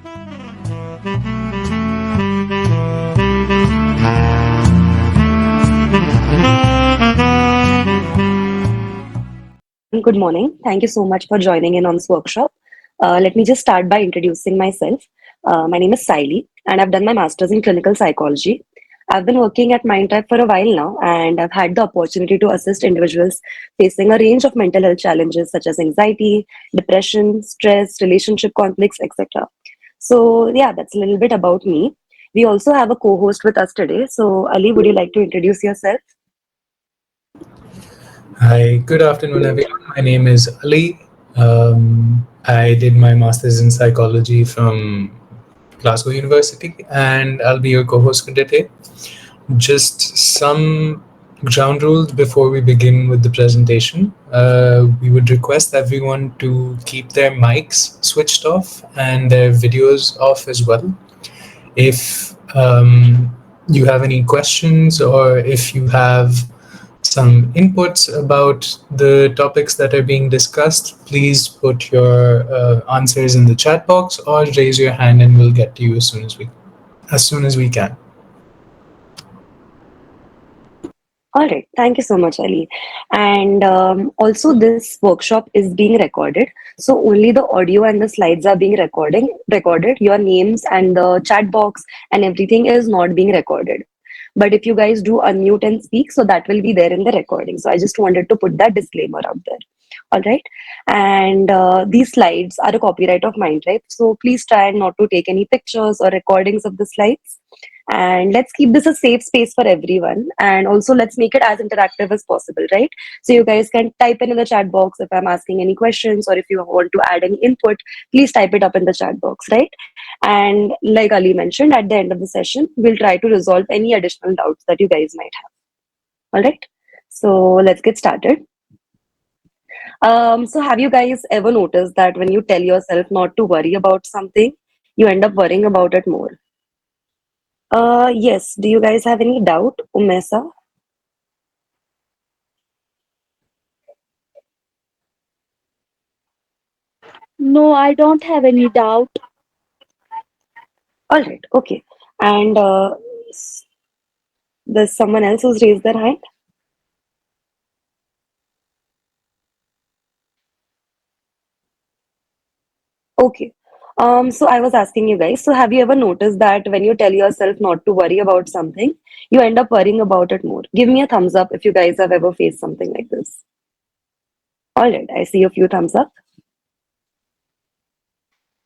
Everyone, good morning. Thank you so much for joining in on this workshop. Let me just start by introducing myself. My name is Saili, and I've done my master's in clinical psychology. I've been working at Mindtype for a while now, and I've had the opportunity to assist individuals facing a range of mental health challenges such as anxiety, depression, stress, relationship conflicts, etc. So, yeah, that's a little bit about me. We also have a co host with us today. So, Ali, would you like to introduce yourself? Hi, good afternoon, everyone. My name is Ali. I did my master's in psychology from Glasgow University, and I'll be your co host for today. Just some ground rules before we begin with the presentation. We would request everyone to keep their mics switched off and their videos off as well. If you have any questions or if you have some inputs about the topics that are being discussed, please put your answers in the chat box or raise your hand and we'll get to you as soon as we can. All right. Thank you so much, Ali. And also, this workshop is being recorded. So only the audio and the slides are being recorded. Your names and the chat box and everything is not being recorded. But if you guys do unmute and speak, so that will be there in the recording. So I just wanted to put that disclaimer out there. All right. And these slides are a copyright of Mindtribe. So please try not to take any pictures or recordings of the slides, and let's keep this a safe space for everyone, and also let's make it as interactive as possible, right? So you guys can type in the chat box if I'm asking any questions, or if you want to add any input, please type it up in the chat box, right? And like Ali mentioned, at the end of the session we'll try to resolve any additional doubts that you guys might have. All right, so let's get started. So have you guys ever noticed that when you tell yourself not to worry about something, you end up worrying about it more? Yes. Do you guys have any doubt, Umesa? No, I don't have any doubt. All right. Okay. And there's someone else who's raised their hand. Okay. So I was asking you guys. So have you ever noticed that when you tell yourself not to worry about something, you end up worrying about it more? Give me a thumbs up if you guys have ever faced something like this. All right. I see a few thumbs up.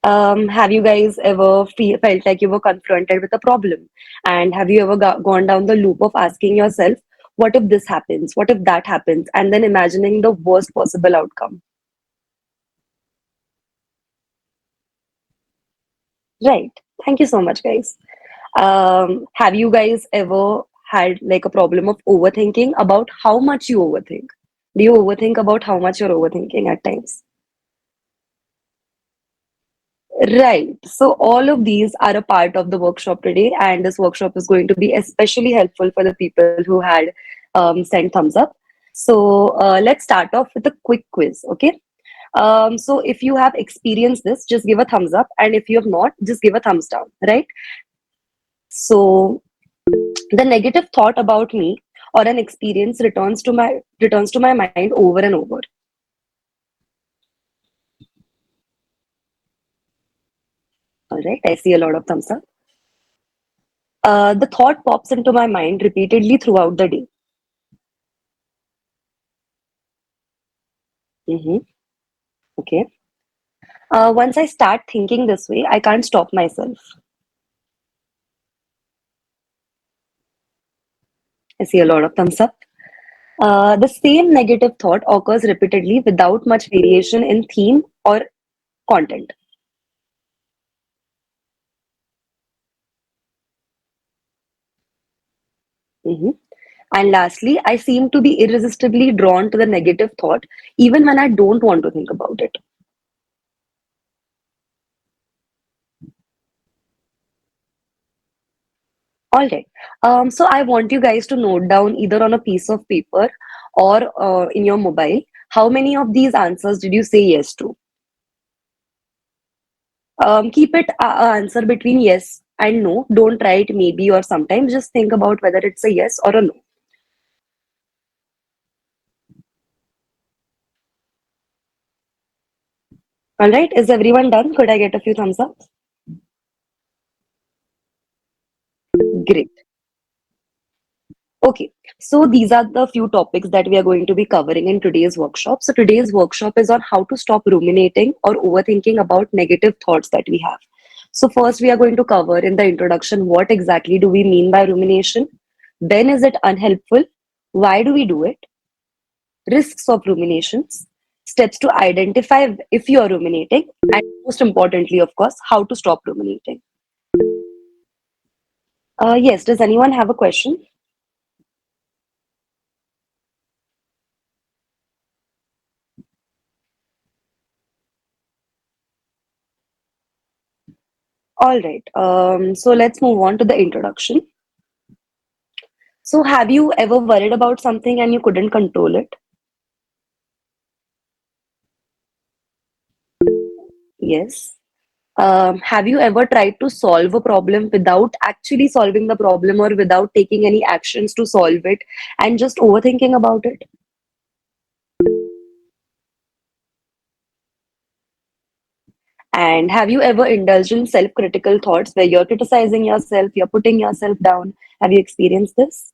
Have you guys ever felt like you were confronted with a problem? And have you ever gone down the loop of asking yourself, what if this happens? What if that happens? And then imagining the worst possible outcome? Right. Thank you so much, guys. Have you guys ever had like a problem of overthinking about how much you overthink? Do you overthink about how much you're overthinking at times? Right. So all of these are a part of the workshop today, and this workshop is going to be especially helpful for the people who had sent thumbs up. So let's start off with a quick quiz. Okay. So if you have experienced this, just give a thumbs up, and if you have not, just give a thumbs down. Right. So the negative thought about me or an experience returns to my mind over and over. All right. I see a lot of thumbs up. The thought pops into my mind repeatedly throughout the day. Hmm. Okay. Once I start thinking this way, I can't stop myself. I see a lot of thumbs up. The same negative thought occurs repeatedly without much variation in theme or content. Hmm. And lastly, I seem to be irresistibly drawn to the negative thought even when I don't want to think about it. All right. So I want you guys to note down either on a piece of paper or in your mobile how many of these answers did you say yes to? Keep it answer between yes and no. Don't write maybe or sometimes. Just think about whether it's a yes or a no. All right. Is everyone done? Could I get a few thumbs up? Great. Okay, so these are the few topics that we are going to be covering in today's workshop. So today's workshop is on how to stop ruminating or overthinking about negative thoughts that we have. So first we are going to cover in the introduction what exactly do we mean by rumination? Then is it unhelpful? Why do we do it? Risks of ruminations, steps to identify if you are ruminating, and most importantly, of course, how to stop ruminating. Yes, does anyone have a question? All right. So let's move on to the introduction. So, have you ever worried about something and you couldn't control it? Yes. Have you ever tried to solve a problem without actually solving the problem or without taking any actions to solve it and just overthinking about it? And have you ever indulged in self critical thoughts where you're criticizing yourself, you're putting yourself down? Have you experienced this?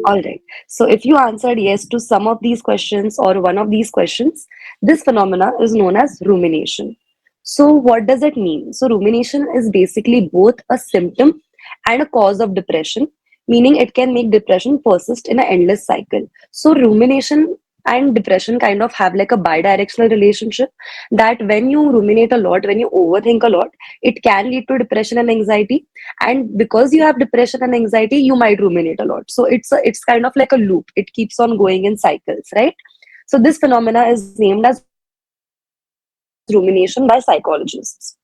All right. So if you answered yes to some of these questions or one of these questions, this phenomena is known as rumination. So what does it mean? So rumination is basically both a symptom and a cause of depression, meaning it can make depression persist in an endless cycle. So rumination and depression kind of have like a bidirectional relationship, that when you ruminate a lot, when you overthink a lot, it can lead to depression and anxiety, and because you have depression and anxiety you might ruminate a lot, so it's kind of like a loop. It keeps on going in cycles, right? So this phenomena is named as rumination by psychologists.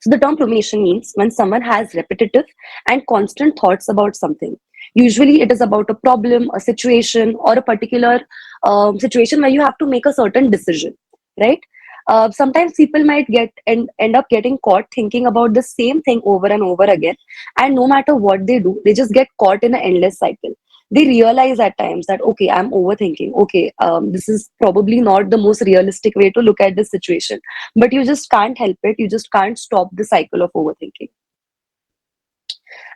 So the term rumination means when someone has repetitive and constant thoughts about something. Usually it is about a problem, a situation, or a particular situation where you have to make a certain decision, right? Sometimes people might end up getting caught thinking about the same thing over and over again, and no matter what they do, they just get caught in an endless cycle. They realize at times that okay, I'm overthinking. Okay, this is probably not the most realistic way to look at this situation, but you just can't help it. You just can't stop the cycle of overthinking.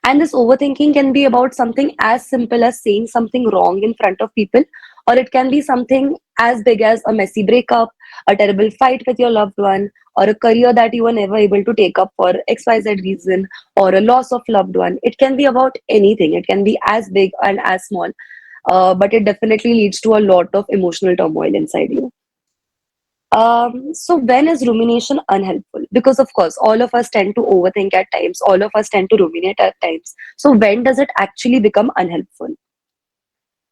And this overthinking can be about something as simple as saying something wrong in front of people, or it can be something as big as a messy breakup, a terrible fight with your loved one, or a career that you were never able to take up for XYZ reason, or a loss of loved one. It can be about anything, it can be as big and as small, but it definitely leads to a lot of emotional turmoil inside you. So when is rumination unhelpful? Because of course, all of us tend to overthink at times. All of us tend to ruminate at times. So when does it actually become unhelpful?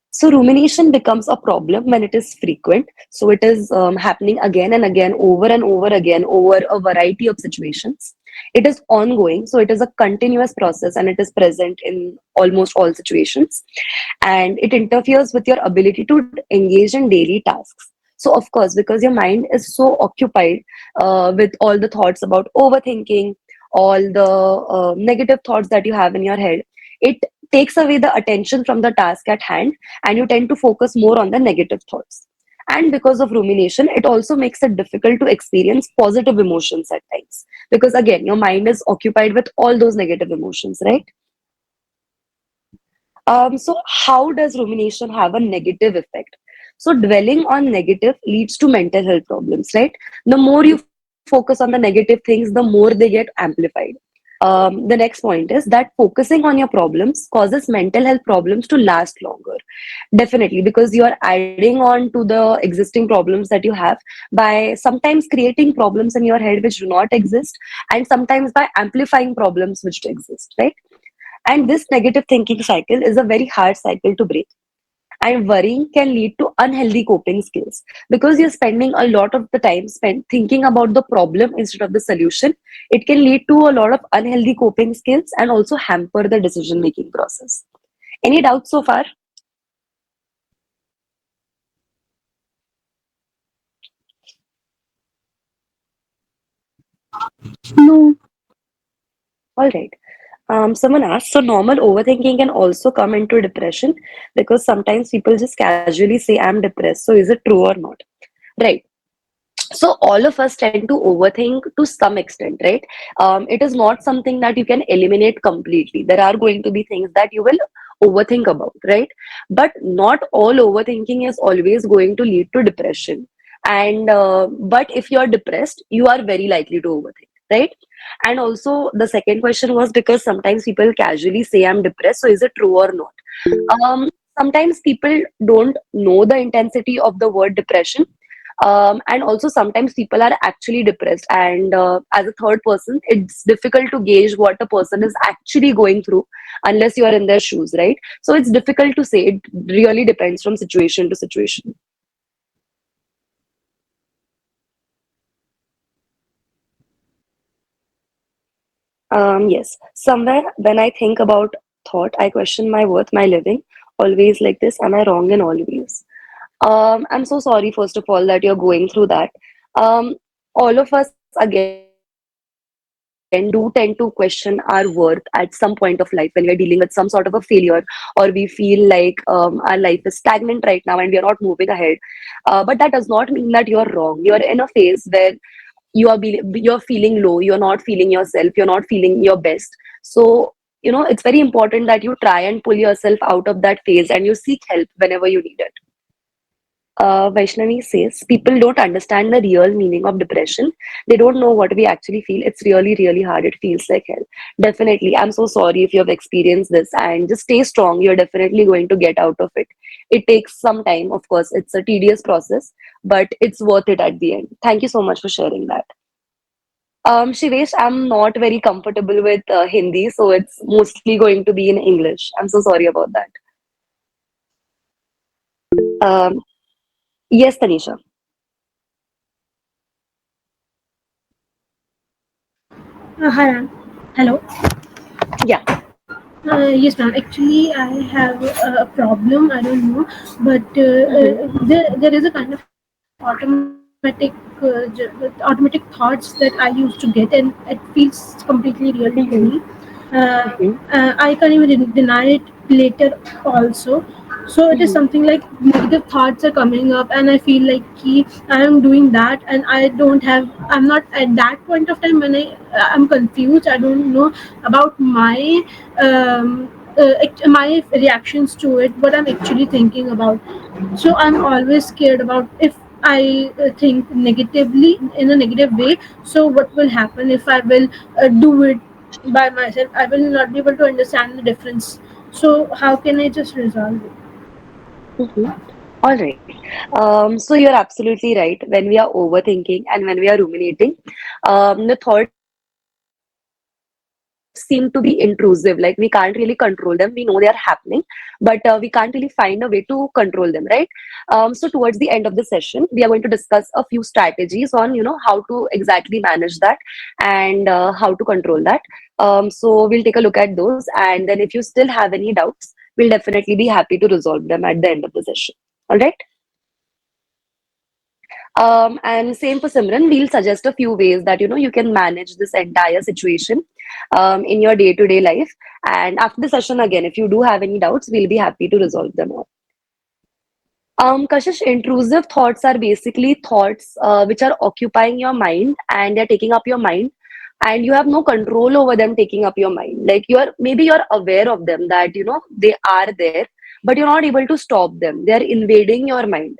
So rumination becomes a problem when it is frequent. So it is happening again and again, over and over again, over a variety of situations. It is ongoing, so it is a continuous process, and it is present in almost all situations. And it interferes with your ability to engage in daily tasks. So, of course, because your mind is so occupied with all the thoughts about overthinking, all the negative thoughts that you have in your head, it takes away the attention from the task at hand, and you tend to focus more on the negative thoughts. And because of rumination, it also makes it difficult to experience positive emotions at times, because again, your mind is occupied with all those negative emotions, right? So how does rumination have a negative effect? So dwelling on negative leads to mental health problems, right? The more you focus on the negative things, the more they get amplified. The next point is that focusing on your problems causes mental health problems to last longer. Definitely, because you are adding on to the existing problems that you have by sometimes creating problems in your head which do not exist, and sometimes by amplifying problems which do exist, right? And this negative thinking cycle is a very hard cycle to break. And worrying can lead to unhealthy coping skills, because you're spending a lot of the time spent thinking about the problem instead of the solution. It can lead to a lot of unhealthy coping skills and also hamper the decision making process. Any doubts so far? All right. Someone asked, so normal overthinking can also come into depression because sometimes people just casually say, I'm depressed. So is it true or not? Right. So all of us tend to overthink to some extent, right? It is not something that you can eliminate completely. There are going to be things that you will overthink about, right? But not all overthinking is always going to lead to depression. And but if you are depressed, you are very likely to overthink, right? And also the second question was because sometimes people casually say I'm depressed, so is it true or not? um, Sometimes people don't know the intensity of the word depression, and also sometimes people are actually depressed, and as a third person it's difficult to gauge what a person is actually going through unless you are in their shoes, right? So it's difficult to say. It really depends from situation to situation. Yes, somewhere when I think about thought, I question my worth, my living. Always like this, am I wrong in all ways? I'm so sorry, first of all, that you're going through that. All of us, again, do tend to question our worth at some point of life when we are dealing with some sort of a failure, or we feel like our life is stagnant right now and we are not moving ahead. But that does not mean that you're wrong. You're in a phase where you're feeling low, you're not feeling yourself, you're not feeling your best. So it's very important that you try and pull yourself out of that phase and you seek help whenever you need it. Vaishnavi says people don't understand the real meaning of depression. They don't know what we actually feel. It's really, really hard. It feels like hell. Definitely. I'm so sorry if you have experienced this, and just stay strong. You're definitely going to get out of it. It takes some time, of course. It's a tedious process, but it's worth it at the end. Thank you so much for sharing that. Shivesh, I'm not very comfortable with Hindi, so it's mostly going to be in English. I'm so sorry about that. Um, yes, Tanisha. Hi, ma'am. Hello. Yeah. Yes, ma'am. Actually, I have a problem. I don't know, but Mm-hmm. there is a kind of automatic thoughts that I used to get, and it feels completely real to me. Mm-hmm. Uh, Mm-hmm. I can't even deny it later also. So it is Mm-hmm. something like negative thoughts are coming up, and I feel like I am doing that, and I'm not at that point of time when I'm confused. I don't know about my reactions to it, what I'm actually thinking about. So I'm always scared about if I think negatively in a negative way. So what will happen if I will do it by myself? I will not be able to understand the difference. So how can I just resolve it? Mm-hmm. All right. So you're absolutely right. When we are overthinking and when we are ruminating, the thoughts seem to be intrusive. Like we can't really control them. We know they are happening, but we can't really find a way to control them, right? So towards the end of the session, we are going to discuss a few strategies on, how to exactly manage that and how to control that. So we'll take a look at those, and then if you still have any doubts, we'll definitely be happy to resolve them at the end of the session. All right. And same for Simran, we'll suggest a few ways that you can manage this entire situation in your day-to-day life. And after the session, again, if you do have any doubts, we'll be happy to resolve them all. Kashish, intrusive thoughts are basically thoughts which are occupying your mind and they're taking up your mind, and you have no control over them taking up your mind. Like you're aware of them, that they are there, but you're not able to stop them. They're invading your mind.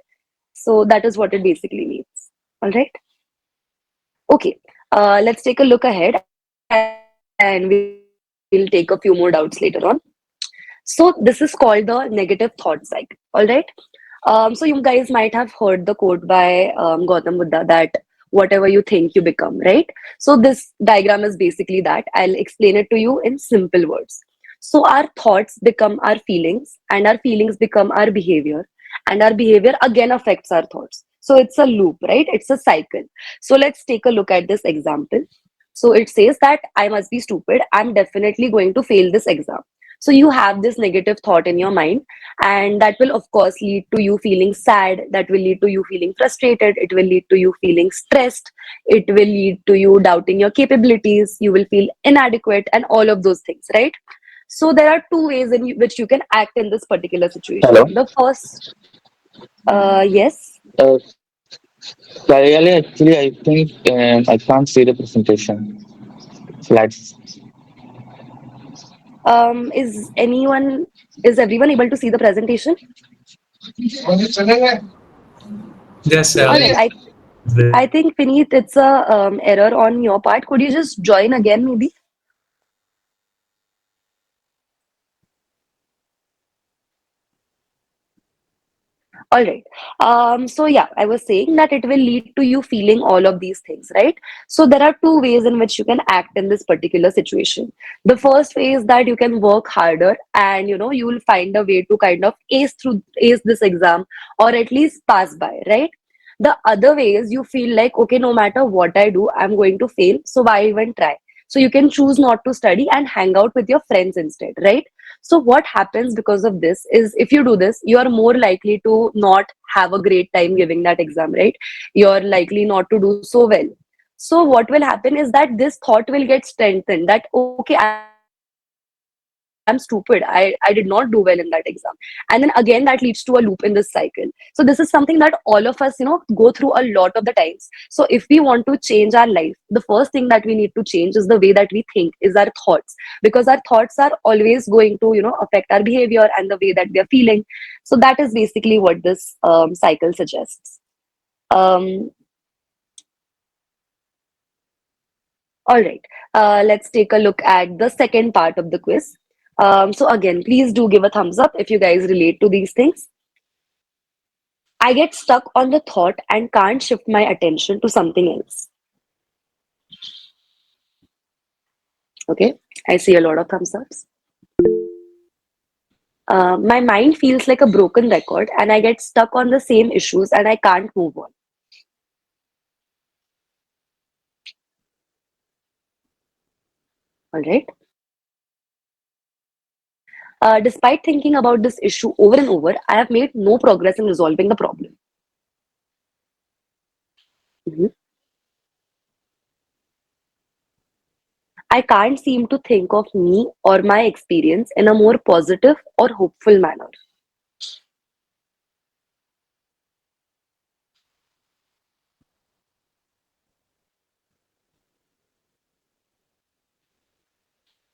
So that is what it basically means. All right. Okay. Let's take a look ahead and we'll take a few more doubts later on. So this is called the negative thought cycle. All right. So you guys might have heard the quote by Gautam Buddha that whatever you think you become, right? So this diagram is basically that. I'll explain it to you in simple words. So our thoughts become our feelings, and our feelings become our behavior, and our behavior again affects our thoughts. So it's a loop, right? It's a cycle. So let's take a look at this example. So it says that I must be stupid. I'm definitely going to fail this exam. So you have this negative thought in your mind, and that will of course lead to you feeling sad, that will lead to you feeling frustrated, it will lead to you feeling stressed, it will lead to you doubting your capabilities, you will feel inadequate, and all of those things, right? So there are two ways in which you can act in this particular situation. Hello. The first, yes. Uh, Really, actually, I think I can't see the presentation slides. Is everyone able to see the presentation? Yes, All right. I think Vineet, it's a error on your part. Could you just join again, maybe? All right. So yeah, I was saying that it will lead to you feeling all of these things, right? So there are two ways in which you can act in this particular situation. The first way is that you can work harder, and you will find a way to kind of ace this exam, or at least pass by, right? The other way is you feel like, okay, no matter what I do, I'm going to fail. So why even try? So you can choose not to study and hang out with your friends instead, right? So what happens because of this is, if you do this, you are more likely to not have a great time giving that exam, right? You're likely not to do so well. So what will happen is that this thought will get strengthened, that okay, I'm stupid, I did not do well in that exam. And then again, that leads to a loop in this cycle. So this is something that all of us, go through a lot of the times. So if we want to change our life, the first thing that we need to change is the way that we think, is our thoughts, because our thoughts are always going to affect our behavior and the way that we are feeling. So that is basically what this cycle suggests. um, all right, let's take a look at the second part of the quiz. So again, please do give a thumbs up if you guys relate to these things. I get stuck on the thought and can't shift my attention to something else. Okay, I see a lot of thumbs ups. My mind feels like a broken record, and I get stuck on the same issues and I can't move on. All right. Despite thinking about this issue over and over, I have made no progress in resolving the problem. Mhm. I can't seem to think of me or my experience in a more positive or hopeful manner.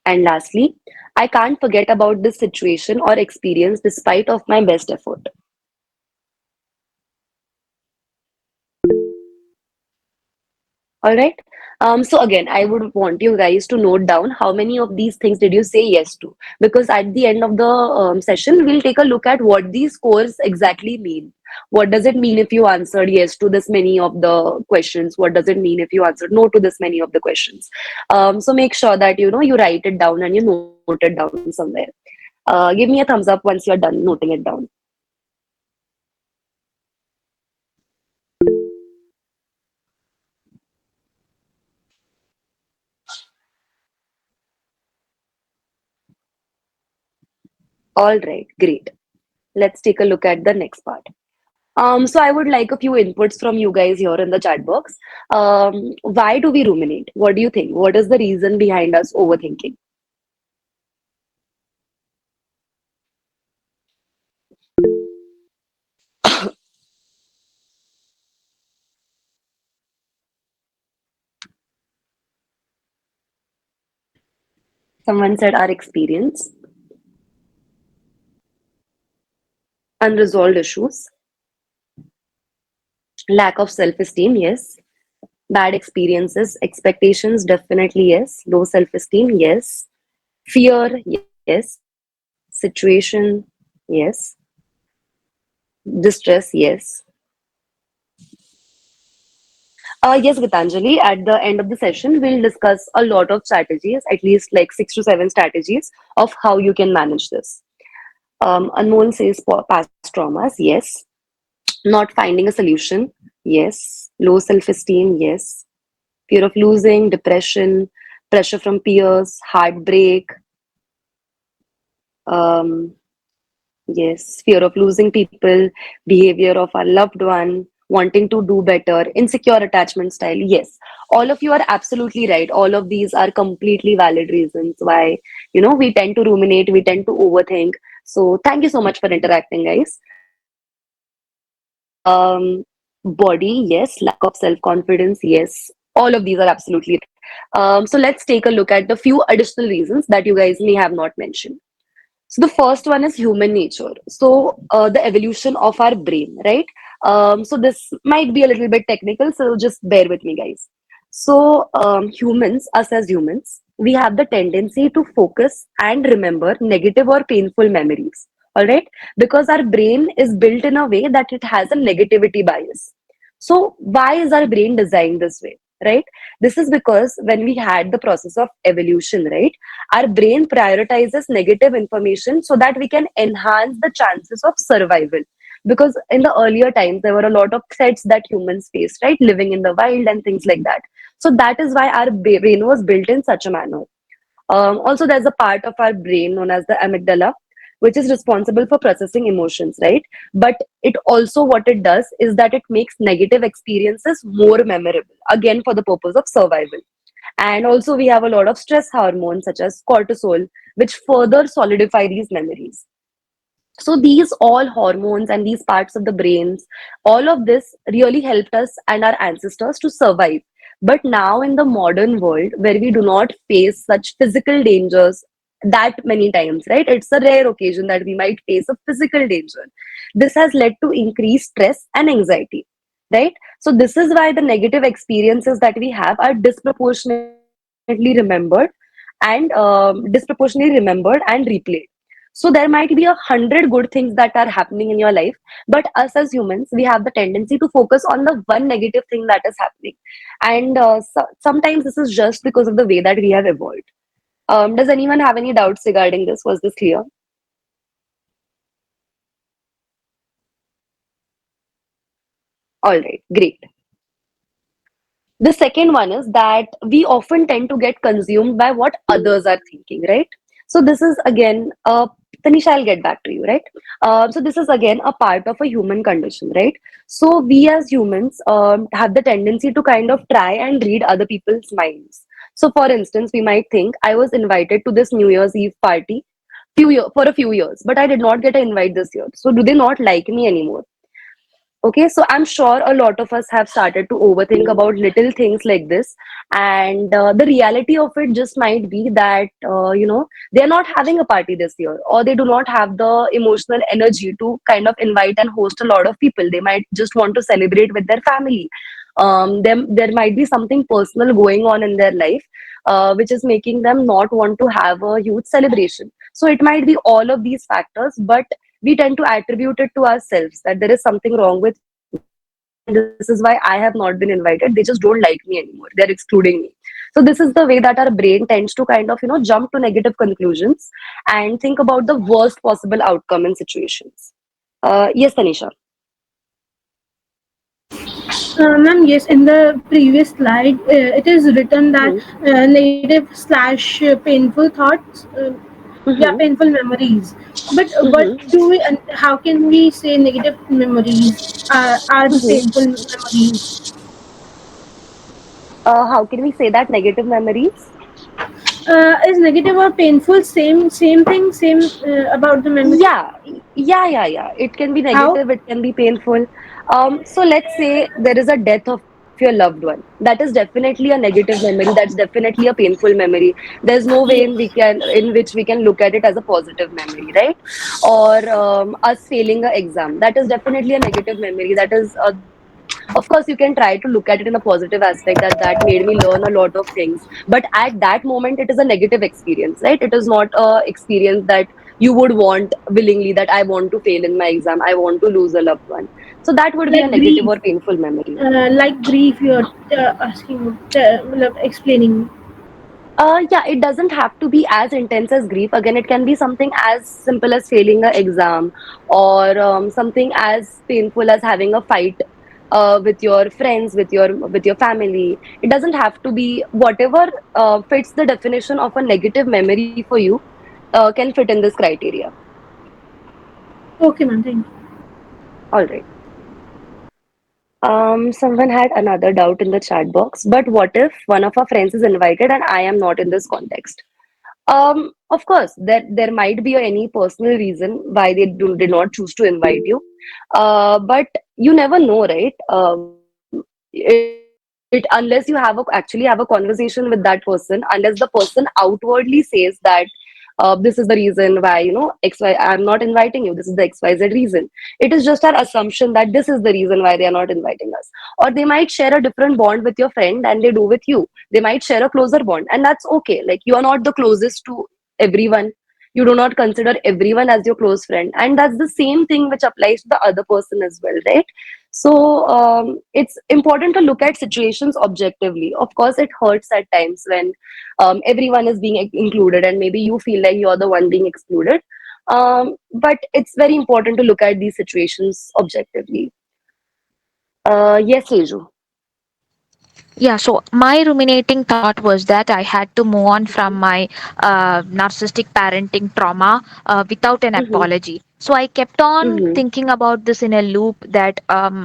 And lastly, I can't forget about this situation or experience despite of my best effort. All right. So again, I would want you guys to note down how many of these things did you say yes to? Because at the end of the session, we'll take a look at what these scores exactly mean. What does it mean if you answered yes to this many of the questions? What does it mean if you answered no to this many of the questions? So make sure that you write it down and you note it down somewhere. Give me a thumbs up once you're done noting it down. All right, great. Let's take a look at the next part. So I would like a few inputs from you guys here in the chat box. Why do we ruminate? What do you think? What is the reason behind us overthinking? Someone said our experience, unresolved issues, lack of self-esteem, yes. Bad experiences, expectations, definitely yes. Low self-esteem, yes. Fear, yes. Situation, yes. Distress, yes. Yes, Gitanjali, at the end of the session, we'll discuss a lot of strategies, at least like 6 to 7 strategies of how you can manage this. Anmol says past traumas, yes. Not finding a solution, yes. Low self esteem, yes. Fear of losing, depression, pressure from peers, heartbreak, Um, yes, fear of losing people, behavior of our loved one, wanting to do better, insecure attachment style. Yes, all of you are absolutely right. All of these are completely valid reasons why, we tend to ruminate, we tend to overthink. So thank you so much for interacting, guys. Body, yes. Lack of self-confidence, yes. All of these are absolutely right. So let's take a look at the few additional reasons that you guys may have not mentioned. So the first one is human nature. So the evolution of our brain, right? So this might be a little bit technical, so just bear with me, guys. So humans, us as humans, we have the tendency to focus and remember negative or painful memories. All right, because our brain is built in a way that it has a negativity bias. So why is our brain designed this way, right? This is because when we had the process of evolution, right, our brain prioritizes negative information so that we can enhance the chances of survival. Because in the earlier times, there were a lot of threats that humans faced, right? Living in the wild and things like that. So that is why our brain was built in such a manner. Also, there's a part of our brain known as the amygdala, which is responsible for processing emotions, right? But it also, what it does is that it makes negative experiences more memorable, again, for the purpose of survival. And also, we have a lot of stress hormones such as cortisol, which further solidify these memories. So, these all hormones and these parts of the brains, all of this really helped us and our ancestors to survive. But now, in the modern world, where we do not face such physical dangers that many times, right? It's a rare occasion that we might face a physical danger. This has led to increased stress and anxiety, right? So, this is why the negative experiences that we have are disproportionately remembered and replayed. So there might be 100 good things that are happening in your life, but us as humans, we have the tendency to focus on the one negative thing that is happening. And sometimes this is just because of the way that we have evolved. Does anyone have any doubts regarding this? Was this clear? All right, great. The second one is that we often tend to get consumed by what others are thinking, right? So this is again, Tanisha, I'll get back to you, right? So this is again a part of a human condition, right? So we as humans have the tendency to kind of try and read other people's minds. So for instance, we might think I was invited to this New Year's Eve party for a few years, but I did not get an invite this year. So do they not like me anymore? Okay, so I'm sure a lot of us have started to overthink about little things like this. And the reality of it just might be that, they're not having a party this year, or they do not have the emotional energy to kind of invite and host a lot of people. They might just want to celebrate with their family. There might be something personal going on in their life, which is making them not want to have a huge celebration. So it might be all of these factors, but we tend to attribute it to ourselves that there is something wrong with me and this is why I have not been invited. They just don't like me anymore. They're excluding me. So this is the way that our brain tends to kind of, jump to negative conclusions and think about the worst possible outcome in situations. Yes, Tanisha. Ma'am, yes, in the previous slide, it is written that Hmm. negative slash painful thoughts, yeah, Hmm. painful memories. But what Hmm. do we, and how can we say negative memories are the Hmm. painful memories? How can we say that negative memories? Is negative or painful same thing, same about the memory? Yeah, yeah. It can be How? negative, it can be painful. So let's say there is a death of your loved one. That is definitely a negative memory. That's definitely a painful memory. There's no way in which we can look at it as a positive memory, right? Or us failing a exam. That is definitely a negative memory. That is, of course, you can try to look at it in a positive aspect that made me learn a lot of things. But at that moment, it is a negative experience, right? It is not a experience that you would want willingly, that I want to fail in my exam, I want to lose a loved one. So that would be a Like negative grief, or painful memory. like grief. You're asking, explaining. Yeah, it doesn't have to be as intense as grief. Again, it can be something as simple as failing an exam, or something as painful as having a fight with your friends, with your family. It doesn't have to be whatever fits the definition of a negative memory for you. can fit in this criteria. Okay, ma'am. Thank you. All right. Someone had another doubt in the chat box, but what if one of our friends is invited and I am not in this context? Of course, there might be any personal reason why did not choose to invite you, but you never know, right? Unless you actually have a conversation with that person, unless the person outwardly says that this is the reason why XY I'm not inviting you. This is the XYZ reason. It is just our assumption that this is the reason why they are not inviting us, or they might share a different bond with your friend than they do with you. They might share a closer bond, and that's okay. Like, you are not the closest to everyone. You do not consider everyone as your close friend, and that's the same thing which applies to the other person as well, right? So it's important to look at situations objectively. Of course, it hurts at times when everyone is being included and maybe you feel like you're the one being excluded, but it's very important to look at these situations objectively. Yes, Reju. Yeah, so my ruminating thought was that I had to move on from my narcissistic parenting trauma without an Mm-hmm. apology. So I kept on Mm-hmm. thinking about this in a loop that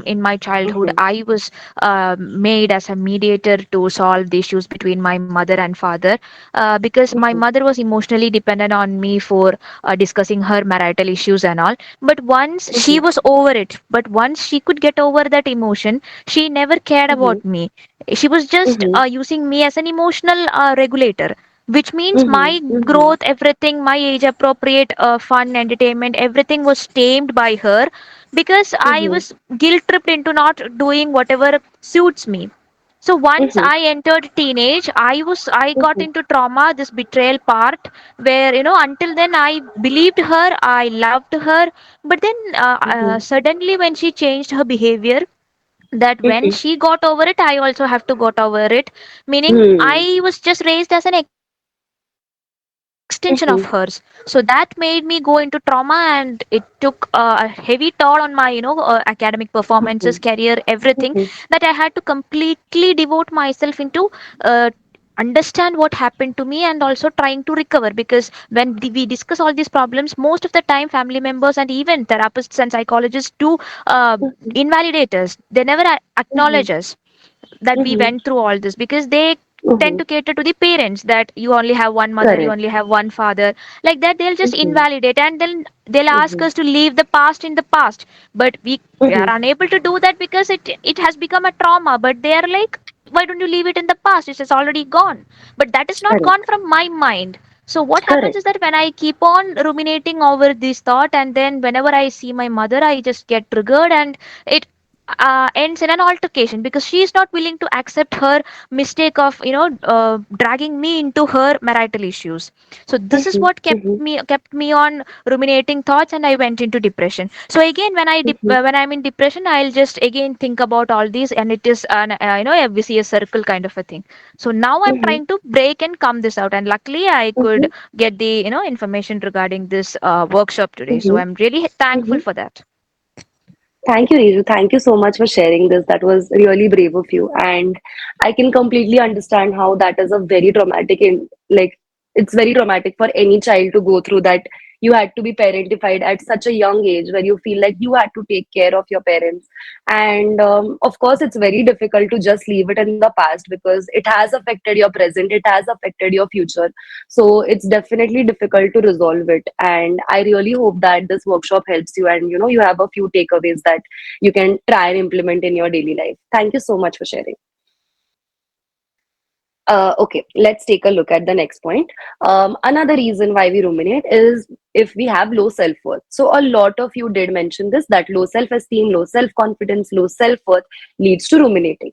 in my childhood Mm-hmm. I was made as a mediator to solve the issues between my mother and father because my Mm-hmm. mother was emotionally dependent on me for discussing her marital issues and all. But once she Mm-hmm. was over it, but once she could get over that emotion, she never cared Mm-hmm. about me. She was just Mm-hmm. using me as an emotional regulator, which means Mm-hmm. my Mm-hmm. growth, everything, my age appropriate fun, entertainment, everything was tamed by her because I Mm-hmm. was guilt tripped into not doing whatever suits me. So once Mm-hmm. I entered teenage, I got Mm-hmm. into trauma, this betrayal part, where until then I believed her, I loved her, but then Mm-hmm. suddenly when she changed her behavior, that when Mm-hmm. she got over it, I also have to got over it, meaning Hmm. I was just raised as an extension of hers. So that made me Mm-hmm. go into trauma, and it took a heavy toll on my academic performances, career, everything, that I had to Mm-hmm. completely devote myself into understand what happened to me and also trying to recover, because when we discuss all these problems, most of the time family members and even therapists and psychologists do uh, invalidate us. They never Mm-hmm. acknowledge us that we Mm-hmm. went through all this, because they tend Mm-hmm. to cater to the parents, that you only have one mother, you Correct. only have one father. Like that, they'll just Mm-hmm. invalidate, and then they'll ask Mm-hmm. us to leave the past in the past. But we are Mm-hmm. unable to do that because it has become a trauma. But they are like, why don't you leave it in the past? It is already gone. But that is not gone Correct. from my mind. So what happens is Correct. that when I keep on ruminating over this thought, and then whenever I see my mother, I just get triggered, and it ends in an altercation because she is not willing to accept her mistake of dragging me into her marital issues. So this is Mm-hmm. what Mm-hmm. kept me on ruminating thoughts, and I went into depression. So again, Mm-hmm. when I'm in depression, I'll just again think about all these, and it is an a vicious circle kind of a thing. So now I'm Mm-hmm. trying to break and come this out, and luckily I Mm-hmm. could get the information regarding this workshop today. So Mm-hmm. I'm really thankful Mm-hmm. for that. Thank you, Riju. Thank you so much for sharing this. That was really brave of you. And I can completely understand how that is a very traumatic, like, it's very traumatic for any child to go through that. You had to be parentified at such a young age where you feel like you had to take care of your parents. And of course, it's very difficult to just leave it in the past because it has affected your present, it has affected your future. So it's definitely difficult to resolve it. And I really hope that this workshop helps you and you have a few takeaways that you can try and implement in your daily life. Thank you so much for sharing. Okay, let's take a look at the next point. Another reason why we ruminate is if we have low self worth. So, a lot of you did mention this, that low self esteem, low self confidence, low self worth leads to ruminating.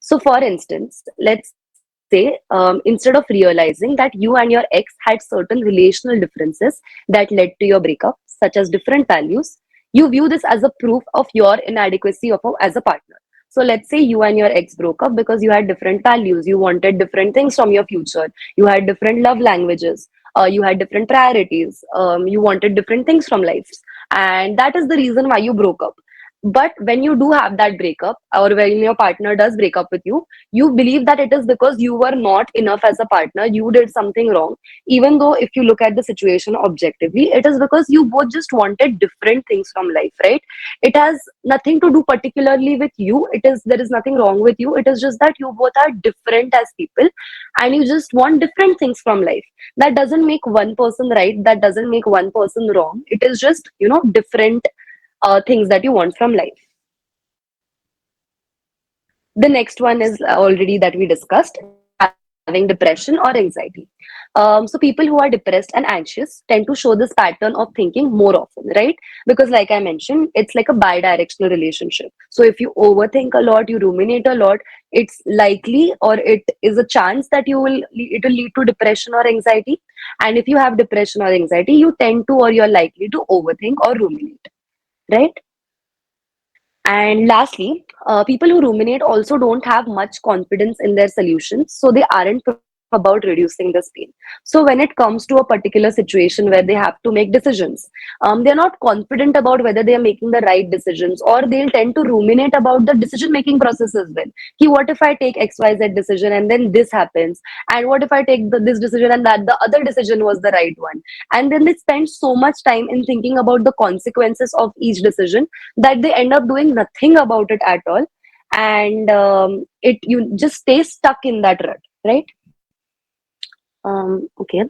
So, for instance, let's say instead of realizing that you and your ex had certain relational differences that led to your breakup, such as different values, you view this as a proof of your inadequacy as a partner. So, let's say you and your ex broke up because you had different values, you wanted different things from your future, you had different love languages, you had different priorities, you wanted different things from life. And that is the reason why you broke up. But when you do have that breakup, or when your partner does break up with you believe that it is because you were not enough as a partner, you did something wrong, even though if you look at the situation objectively, it is because you both just wanted different things from life, right? It has nothing to do particularly with you. It is, there is nothing wrong with you. It is just that you both are different as people, and you just want different things from life. That doesn't make one person right, that doesn't make one person wrong. It is just, different things that you want from life. The next one is already that we discussed, having depression or anxiety. So people who are depressed and anxious tend to show this pattern of thinking more often, right? Because like I mentioned, it's like a bi-directional relationship. So if you overthink a lot, you ruminate a lot, it's likely, or it is a chance that it will lead to depression or anxiety. And if you have depression or anxiety, you tend to, or you're likely to overthink or ruminate, right? And lastly, people who ruminate also don't have much confidence in their solutions, so they aren't proactive about reducing this pain. So when it comes to a particular situation where they have to make decisions, they're not confident about whether they are making the right decisions, or they'll tend to ruminate about the decision making process as well. Ki, what if I take XYZ decision and then this happens? And what if I take this decision and that the other decision was the right one? And then they spend so much time in thinking about the consequences of each decision that they end up doing nothing about it at all. And it you just stay stuck in that rut, right? Okay.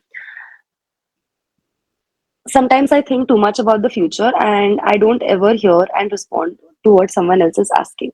Sometimes I think too much about the future and I don't ever hear and respond to what someone else is asking.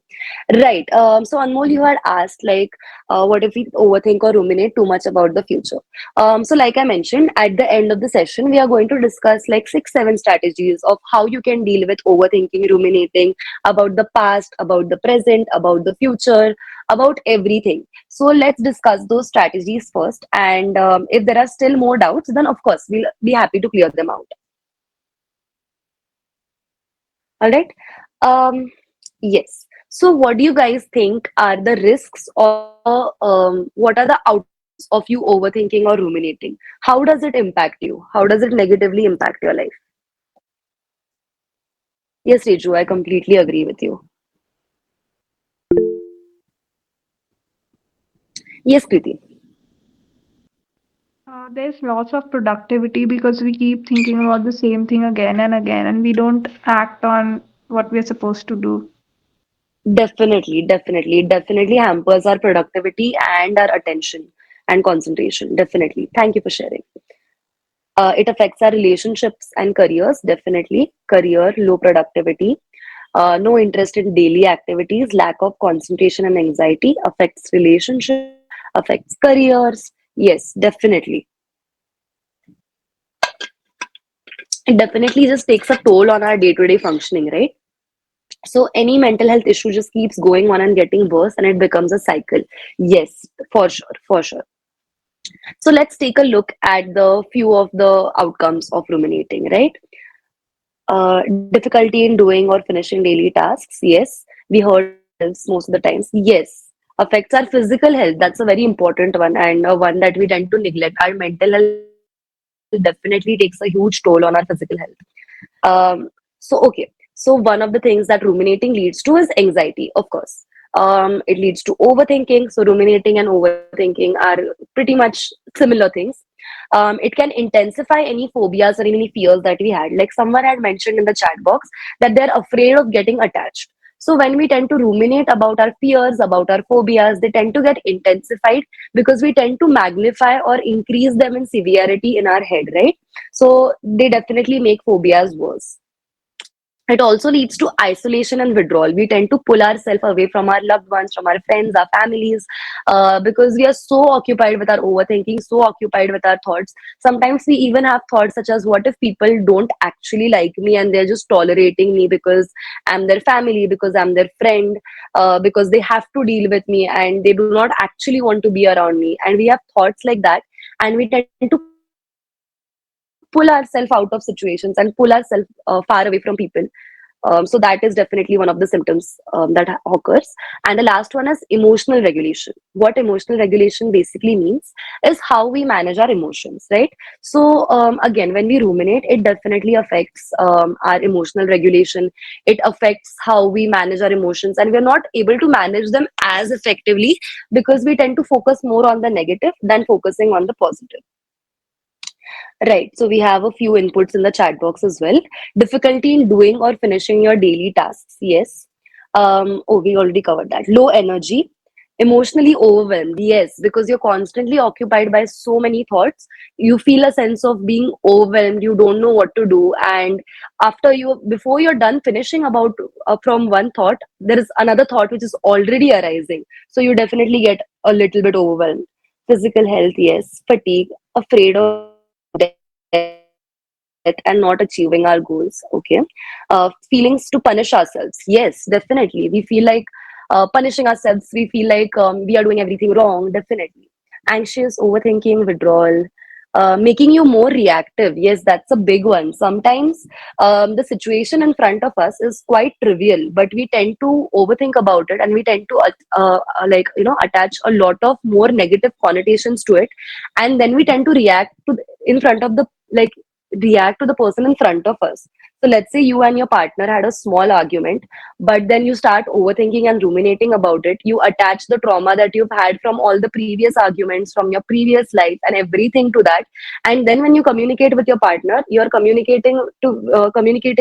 Right. So Anmol, you had asked like, what if we overthink or ruminate too much about the future? So like I mentioned, at the end of the session, we are going to discuss like 6, 7 strategies of how you can deal with overthinking, ruminating about the past, about the present, about the future, about everything. So let's discuss those strategies first. And if there are still more doubts, then of course we'll be happy to clear them out. All right. Um, yes. So, what do you guys think are the risks, or what are the outcomes of you overthinking or ruminating? How does it impact you? How does it negatively impact your life? Yes, Reju, I completely agree with you. Yes, Kriti. There's lots of productivity because we keep thinking about the same thing again and again, and we don't act on what we're supposed to do. Definitely, definitely. It definitely hampers our productivity and our attention and concentration. Definitely. Thank you for sharing. It affects our relationships and careers, definitely. Career, low productivity, no interest in daily activities, lack of concentration and anxiety, affects relationship, affects careers. Yes, definitely. It definitely just takes a toll on our day-to-day functioning, right? So any mental health issue just keeps going on and getting worse, and it becomes a cycle. Yes, for sure, for sure. So let's take a look at the few of the outcomes of ruminating, right? Difficulty in doing or finishing daily tasks. Yes, we heard this most of the times. Yes, affects our physical health. That's a very important one, and one that we tend to neglect. Our mental health definitely takes a huge toll on our physical health. So okay, so one of the things that ruminating leads to is anxiety, of course. It leads to overthinking. So ruminating and overthinking are pretty much similar things. It can intensify any phobias or any fears that we had. Like someone had mentioned in the chat box that they're afraid of getting attached. So when we tend to ruminate about our fears, about our phobias, they tend to get intensified because we tend to magnify or increase them in severity in our head, right? So they definitely make phobias worse. It also leads to isolation and withdrawal. We tend to pull ourselves away from our loved ones, from our friends, our families, because we are so occupied with our overthinking, so occupied with our thoughts. Sometimes we even have thoughts such as, what if people don't actually like me and they're just tolerating me because I'm their family, because I'm their friend, because they have to deal with me and they do not actually want to be around me. And we have thoughts like that, and we tend to pull ourselves out of situations and pull ourselves far away from people. So that is definitely one of the symptoms that occurs. And the last one is emotional regulation. What emotional regulation basically means is how we manage our emotions, right? So again, when we ruminate, it definitely affects our emotional regulation. It affects how we manage our emotions, and we're not able to manage them as effectively because we tend to focus more on the negative than focusing on the positive. Right. So we have a few inputs in the chat box as well. Difficulty in doing or finishing your daily tasks. Yes. Oh, we already covered that. Low energy, emotionally overwhelmed. Yes, because you're constantly occupied by so many thoughts. You feel a sense of being overwhelmed. You don't know what to do. And before you're done finishing about from one thought, there is another thought which is already arising. So you definitely get a little bit overwhelmed. Physical health, yes. Fatigue, afraid of death and not achieving our goals. Okay. Feelings to punish ourselves. Yes, definitely. We feel like punishing ourselves. We feel like we are doing everything wrong. Definitely. Anxious, overthinking, withdrawal. Making you more reactive. Yes, that's a big one. Sometimes the situation in front of us is quite trivial, but we tend to overthink about it, and we tend to attach a lot of more negative connotations to it, and then we tend to react to in front of the like react to the person in front of us. So let's say you and your partner had a small argument, but then you start overthinking and ruminating about it. You attach the trauma that you've had from all the previous arguments from your previous life and everything to that. And then when you communicate with your partner, you're communicating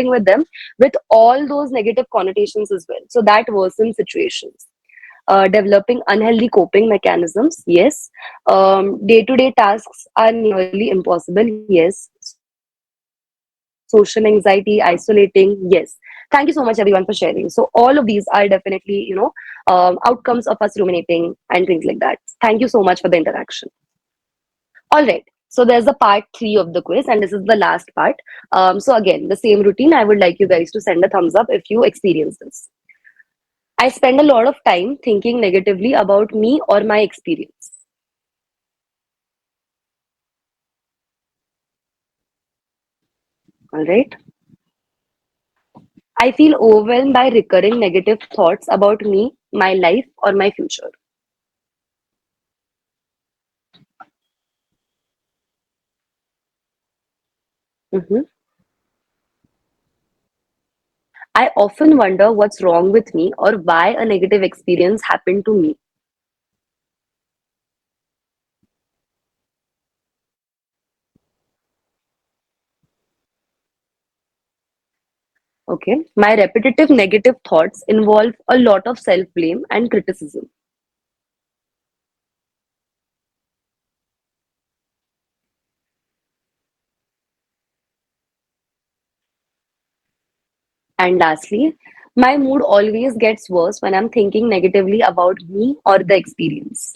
with them with all those negative connotations as well. So that worsens situations. Developing unhealthy coping mechanisms. Yes. Day-to-day tasks are nearly impossible. Yes. Social anxiety, isolating. Yes. Thank you so much, everyone, for sharing. So all of these are definitely, outcomes of us ruminating and things like that. Thank you so much for the interaction. All right. So there's a part three of the quiz, and this is the last part. So again, the same routine. I would like you guys to send a thumbs up if you experience this. I spend a lot of time thinking negatively about me or my experience. All right. I feel overwhelmed by recurring negative thoughts about me, my life, or my future. Mhm. I often wonder what's wrong with me or why a negative experience happened to me. Okay. My repetitive negative thoughts involve a lot of self blame and criticism. And lastly, my mood always gets worse when I'm thinking negatively about me or the experience.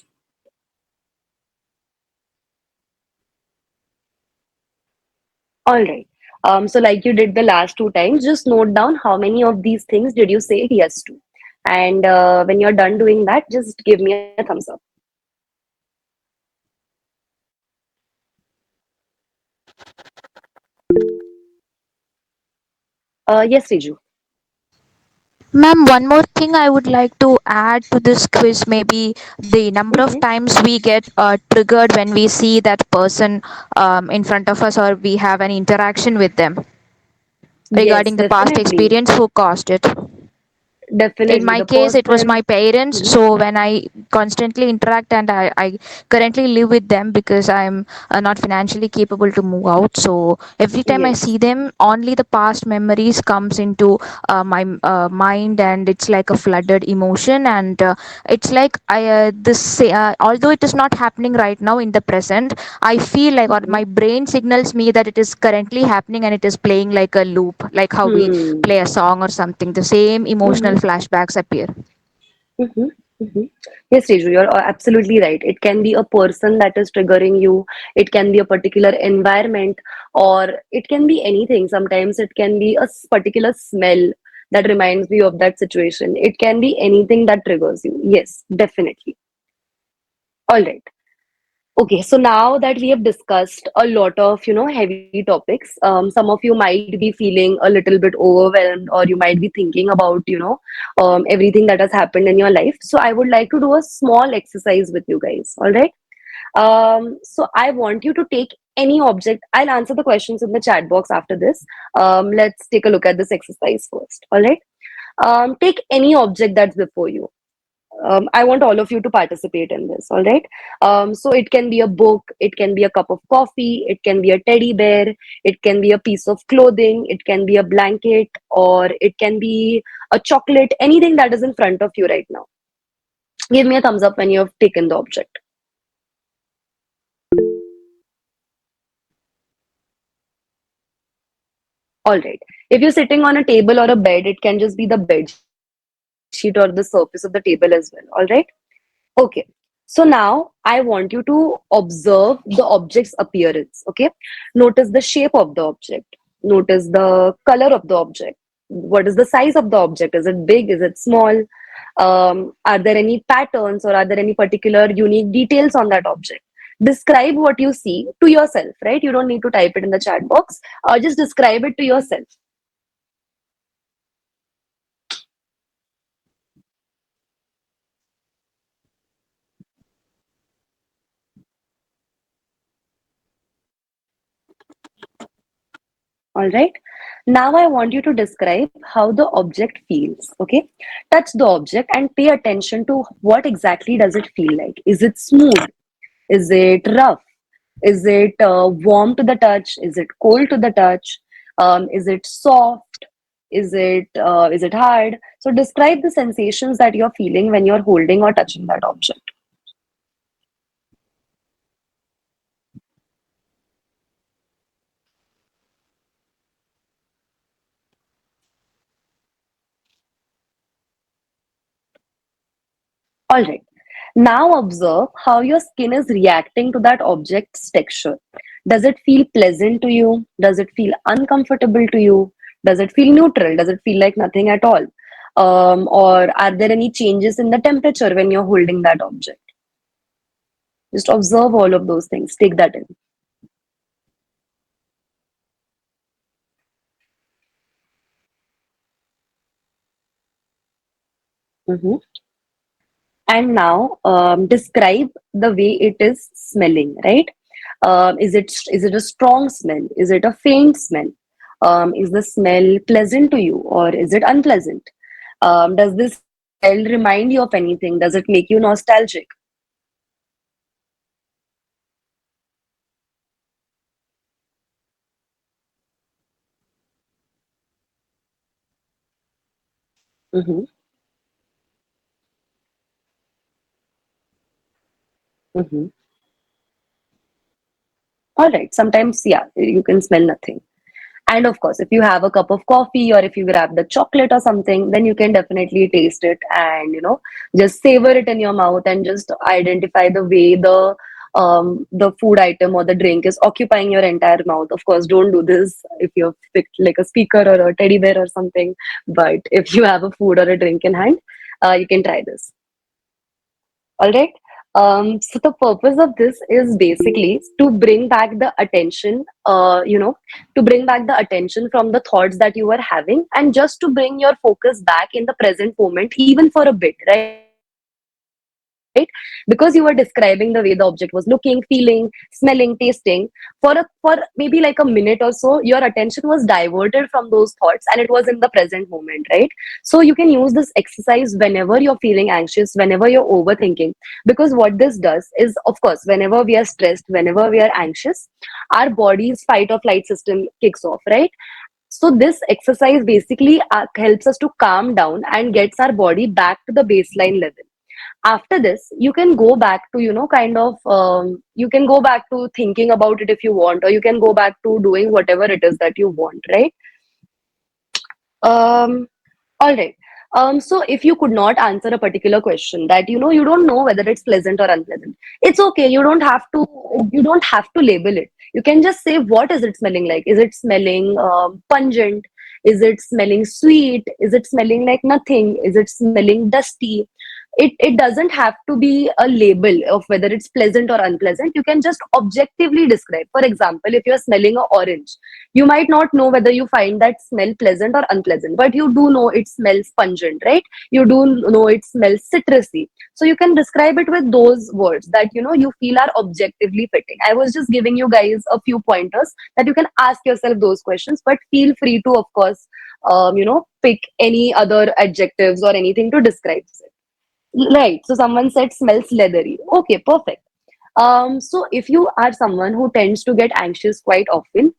All right. So, like you did the last two times, just note down how many of these things did you say yes to. And when you're done doing that, just give me a thumbs up. Yes, Riju. Ma'am, one more thing I would like to add to this quiz, maybe the number of Mhm. times we get triggered when we see that person in front of us, or we have an interaction with them Yes, regarding the past definitely. experience who caused it. In Definitely. my The case, it was my person. parents. Mhm. So when I constantly interact, and I currently live with them because I'm not financially capable to move out. So every time I Yes. see them, only the past memories comes into my mind, and it's like a flooded emotion. And it's like although it is not happening right now in the present, I feel like, or Mhm. my brain signals me that it is currently happening, and it is playing like a loop, like how we Hmm. play a song or something. The same emotional Mhm. flashbacks appear. Mhm. Mhm. Yes, Riju, you're absolutely right. It can be a person that is triggering you. It can be a particular environment, or it can be anything. Sometimes it can be a particular smell that reminds me of that situation. It can be anything that triggers you. Yes, definitely. All right. Okay, so now that we have discussed a lot of, heavy topics, some of you might be feeling a little bit overwhelmed, or you might be thinking about, everything that has happened in your life. So I would like to do a small exercise with you guys. All right. So I want you to take any object. I'll answer the questions in the chat box after this. Let's take a look at this exercise first. All right. Take any object that's before you. I want all of you to participate in this. All right. So it can be a book, it can be a cup of coffee, it can be a teddy bear, it can be a piece of clothing, it can be a blanket, or it can be a chocolate, anything that is in front of you right now. Give me a thumbs up when you have taken the object. All right. If you're sitting on a table or a bed, it can just be the bed sheet or the surface of the table as well. All right. Okay. So now I want you to observe the object's appearance. Okay. Notice the shape of the object. Notice the color of the object. What is the size of the object? Is it big? Is it small? Are there any patterns, or are there any particular unique details on that object? Describe what you see to yourself, right? You don't need to type it in the chat box. Just describe it to yourself. All right. Now I want you to describe how the object feels. Okay. Touch the object and pay attention to what exactly does it feel like. Is it smooth? Is it rough? Is it warm to the touch? Is it cold to the touch? Is it soft? Is it hard? So describe the sensations that you're feeling when you're holding or touching that object. All right. Now observe how your skin is reacting to that object's texture. Does it feel pleasant to you? Does it feel uncomfortable to you? Does it feel neutral? Does it feel like nothing at all? Or are there any changes in the temperature when you're holding that object? Just observe all of those things. Take that in. Mhm. And now describe the way it is smelling, right? Is it a strong smell? Is it a faint smell? Is the smell pleasant to you, or is it unpleasant? Does this smell remind you of anything? Does it make you nostalgic? Mm-hmm. Mm-hmm. All right. Sometimes, yeah, you can smell nothing. And of course, if you have a cup of coffee, or if you grab the chocolate or something, then you can definitely taste it and, just savor it in your mouth and just identify the way the food item or the drink is occupying your entire mouth. Of course, don't do this if you've picked like a speaker or a teddy bear or something. But if you have a food or a drink in hand, you can try this. All right. So the purpose of this is basically to bring back the attention, to bring back the attention from the thoughts that you were having, and just to bring your focus back in the present moment, even for a bit, right? Because you were describing the way the object was looking, feeling, smelling, tasting. For maybe like a minute or so, your attention was diverted from those thoughts, and it was in the present moment, right? So you can use this exercise whenever you're feeling anxious, whenever you're overthinking, because what this does is, of course, whenever we are stressed, whenever we are anxious, our body's fight or flight system kicks off, right? So this exercise basically helps us to calm down and gets our body back to the baseline level. After this, you can go back to, you can go back to thinking about it if you want, or you can go back to doing whatever it is that you want, right? um all right. So if you could not answer a particular question, that you don't know whether it's pleasant or unpleasant, it's okay. You don't have to label it. You can just say, what is it smelling like? Is it smelling pungent? Is it smelling sweet? Is it smelling like nothing? Is it smelling dusty? It doesn't have to be a label of whether it's pleasant or unpleasant. You can just objectively describe. For example, if you're smelling an orange, you might not know whether you find that smell pleasant or unpleasant, but you do know it smells pungent, right? You do know it smells citrusy. So you can describe it with those words that you feel are objectively fitting. I was just giving you guys a few pointers that you can ask yourself those questions, but feel free to, of course, pick any other adjectives or anything to describe it. Right. So someone said smells leathery. Okay, perfect. So if you are someone who tends to get anxious quite often,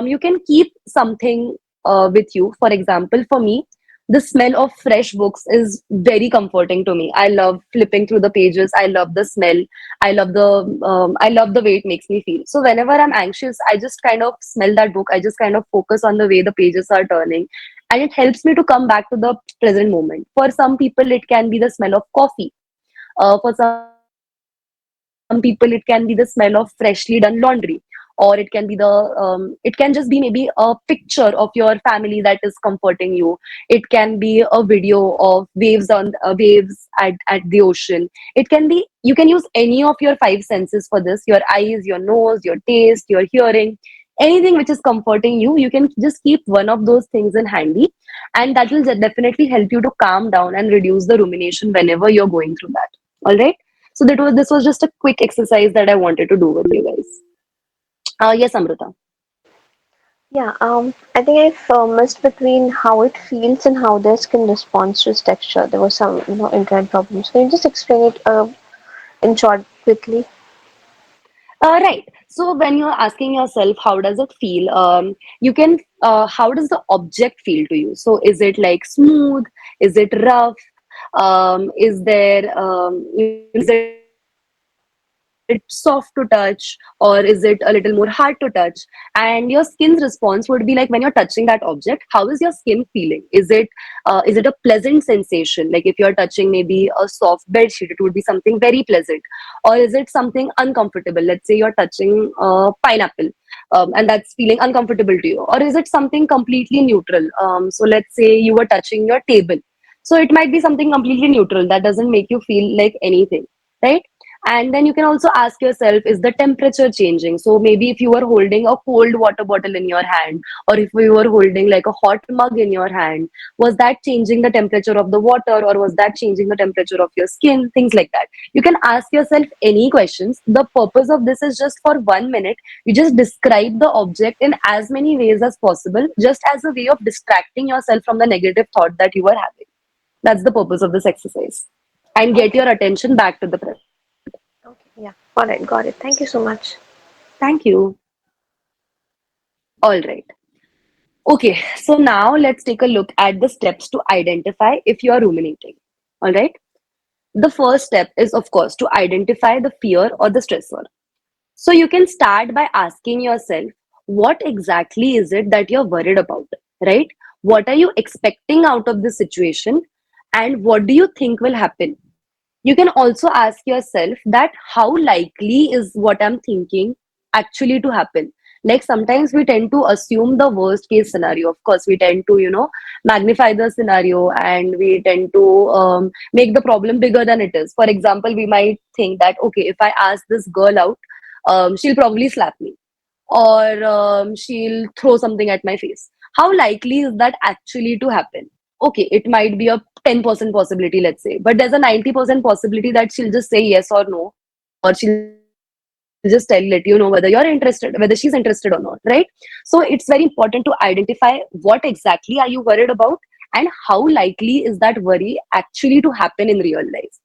you can keep something with you. For example, for me, the smell of fresh books is very comforting to me. I love flipping through the pages. I love the smell. I love the way it makes me feel. So whenever I'm anxious, I just kind of smell that book. I just kind of focus on the way the pages are turning, and it helps me to come back to the present moment. For some people, it can be the smell of coffee. For some people, it can be the smell of freshly done laundry, or it can just be maybe a picture of your family that is comforting you. It can be a video of waves at the ocean. It can be, you can use any of your five senses for this: your eyes, your nose, your taste, your hearing. Anything which is comforting you, you can just keep one of those things in handy, and that will definitely help you to calm down and reduce the rumination whenever you're going through that. All right. So this was just a quick exercise that I wanted to do with you guys. Yes, Amrita. Yeah, I think I've missed between how it feels and how the skin responds to its texture. There was some, internet problems. Can you just explain it in short, quickly? Right. So when you're asking yourself, how does it feel? You can, how does the object feel to you? So is it like smooth? Is it rough? Is there, is it soft to touch, or is it a little more hard to touch? And your skin's response would be like, when you're touching that object, how is your skin feeling? Is it a pleasant sensation? Like if you're touching maybe a soft bed sheet, it would be something very pleasant. Or is it something uncomfortable? Let's say you're touching pineapple, and that's feeling uncomfortable to you. Or is it something completely neutral? So let's say you were touching your table. So it might be something completely neutral that doesn't make you feel like anything, right? And then you can also ask yourself, is the temperature changing? So maybe if you were holding a cold water bottle in your hand, or if you were holding like a hot mug in your hand, was that changing the temperature of the water, or was that changing the temperature of your skin? Things like that. You can ask yourself any questions. The purpose of this is just for 1 minute. You just describe the object in as many ways as possible, just as a way of distracting yourself from the negative thought that you were having. That's the purpose of this exercise. And get Okay. your attention back to the present. Okay. Yeah. All right. Got it. Thank you so much. Thank you. All right. Okay, so now let's take a look at the steps to identify if you are ruminating. All right. The first step is, of course, to identify the fear or the stressor. So you can start by asking yourself, what exactly is it that you're worried about, right? What are you expecting out of this situation? And what do you think will happen? You can also ask yourself that how likely is what I'm thinking actually to happen. Like sometimes we tend to assume the worst case scenario. Of course, we tend to magnify the scenario, and we tend to make the problem bigger than it is. For example, we might think that, okay, if I ask this girl out, she'll probably slap me, or she'll throw something at my face. How likely is that actually to happen? Okay, it might be a 10% possibility, let's say, but there's a 90% possibility that she'll just say yes or no, or she'll just let you know whether you're interested, whether she's interested or not, right? So it's very important to identify what exactly are you worried about, and how likely is that worry actually to happen in real life.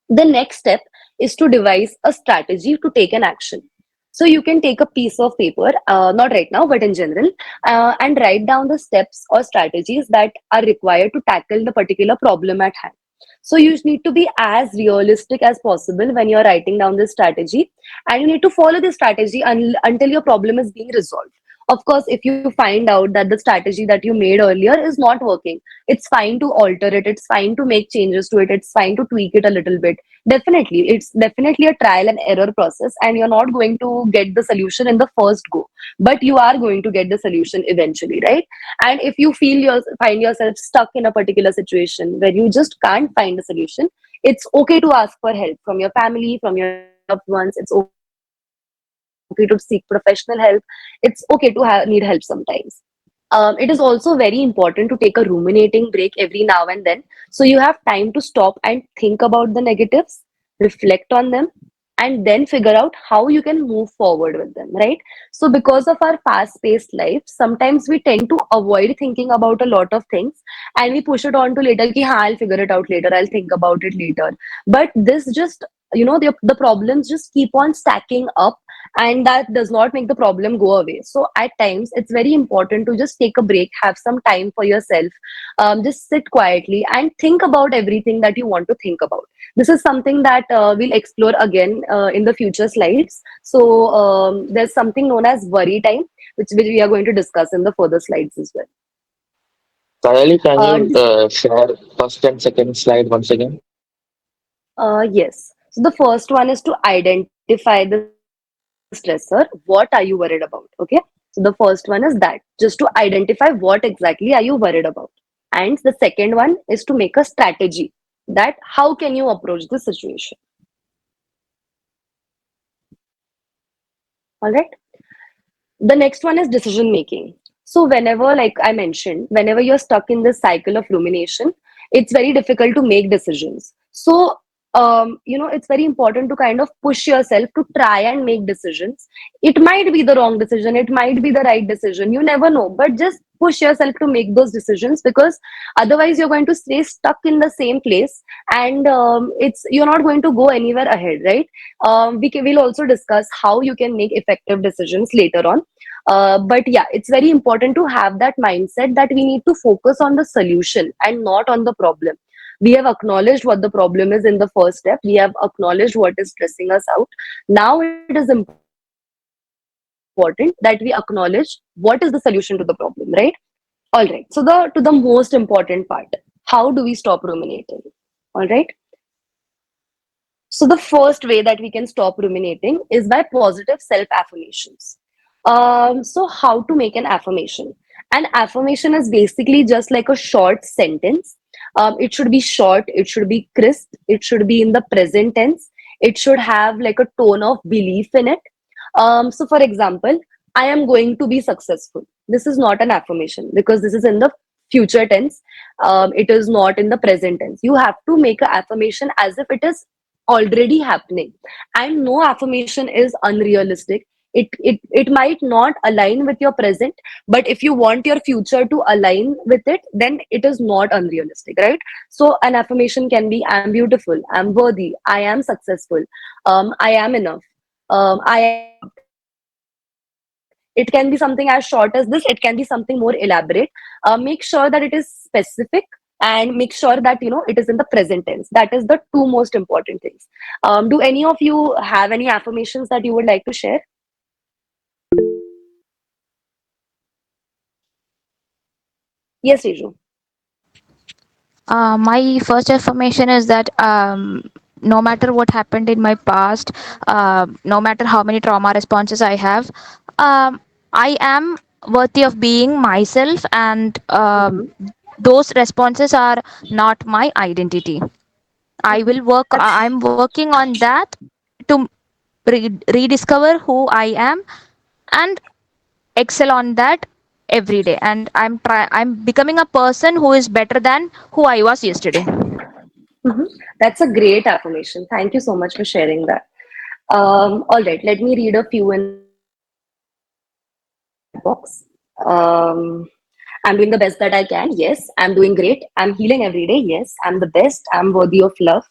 The next step is to devise a strategy to take an action. So you can take a piece of paper, not right now, but in general, and write down the steps or strategies that are required to tackle the particular problem at hand. So you need to be as realistic as possible when you're writing down this strategy, and you need to follow this strategy until your problem is being resolved. Of course, if you find out that the strategy that you made earlier is not working, it's fine to alter it, it's fine to make changes to it, it's fine to tweak it a little bit. Definitely, it's definitely a trial and error process, and you're not going to get the solution in the first go, but you are going to get the solution eventually, right? And if you find yourself stuck in a particular situation where you just can't find a solution, it's okay to ask for help from your family, from your loved ones. It's okay to seek professional help. It's okay to need help sometimes. It is also very important to take a ruminating break every now and then. So you have time to stop and think about the negatives, reflect on them, and then figure out how you can move forward with them, right? So, because of our fast paced life, sometimes we tend to avoid thinking about a lot of things and we push it on to later, ki, I'll figure it out later, I'll think about it later. But this just, the problems just keep on stacking up, and that does not make the problem go away. So at times it's very important to just take a break, have some time for yourself, just sit quietly and think about everything that you want to think about. This is something that we'll explore again in the future slides. So there's something known as worry time, which we are going to discuss in the further slides as well. Sayali, can you This, share first and second slide once again? yes. So the first one is to identify the stressor. What are you worried about? Okay. So the first one is that, just to identify what exactly are you worried about. And the second one is to make a strategy, that how can you approach the situation. All right. The next one is decision making. So whenever, like I mentioned, whenever you're stuck in this cycle of rumination, it's very difficult to make decisions. So it's very important to kind of push yourself to try and make decisions. It might be the wrong decision, it might be the right decision, you never know, but just push yourself to make those decisions, because otherwise you're going to stay stuck in the same place, and it's you're not going to go anywhere ahead, right? We'll also discuss how you can make effective decisions later on. But yeah, it's very important to have that mindset that we need to focus on the solution and not on the problem. We have acknowledged what the problem is in the first step. We have acknowledged what is stressing us out. Now it is important that we acknowledge what is the solution to the problem, right? All right. So to the most important part, how do we stop ruminating? All right. So the first way that we can stop ruminating is by positive self-affirmations. So how to make an affirmation? An affirmation is basically just like a short sentence. It should be short, it should be crisp, it should be in the present tense, it should have like a tone of belief in it. So for example, I am going to be successful. This is not an affirmation because this is in the future tense. It is not in the present tense. You have to make an affirmation as if it is already happening, and no affirmation is unrealistic. It might not align with your present, but if you want your future to align with it, then it is not unrealistic, right? So an affirmation can be, I'm beautiful, I'm worthy, I am successful, I am enough, I am loved. It can be something as short as this, it can be something more elaborate. Make sure that it is specific, and make sure that it is in the present tense. That is the two most important things. Do any of you have any affirmations that you would like to share? Yes, Riju. My first affirmation is that no matter what happened in my past, no matter how many trauma responses I have, I am worthy of being myself, and Mm-hmm. those responses are not my identity. I will work. That's I'm working on that to rediscover who I am and excel on that every day. And I'm becoming a person who is better than who I was yesterday. mhm. That's a great affirmation. Thank you so much for sharing that. All right, let me read a few in the chat box. I'm doing the best that I can. Yes. I'm doing great. I'm healing every day. Yes. I'm the best. I'm worthy of love.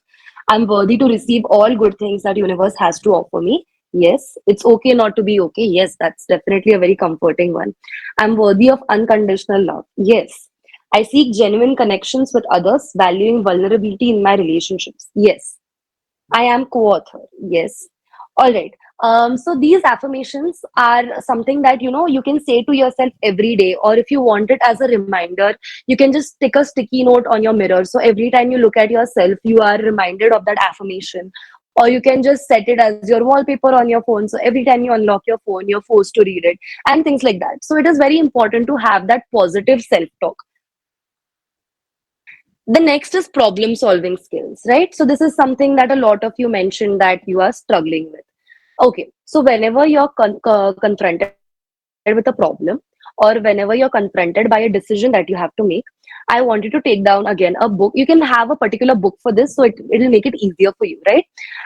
I'm worthy to receive all good things that universe has to offer me. Yes. It's okay not to be okay. Yes, that's definitely a very comforting one. I'm worthy of unconditional love. Yes. I seek genuine connections with others, valuing vulnerability in my relationships. Yes. I am co-author. Yes. All right. So these affirmations are something that you can say to yourself every day, or if you want it as a reminder, you can just stick a sticky note on your mirror. So every time you look at yourself, you are reminded of that affirmation. Or you can just set it as your wallpaper on your phone. So every time you unlock your phone, you're forced to read it, and things like that. So it is very important to have that positive self talk. The next is problem solving skills, right? So this is something that a lot of you mentioned that you are struggling with. Okay, so whenever you're confronted with a problem, or whenever you're confronted by a decision that you have to make, I want you to take down again a book. You can have a particular book for this, so it'll make it easier for you, right?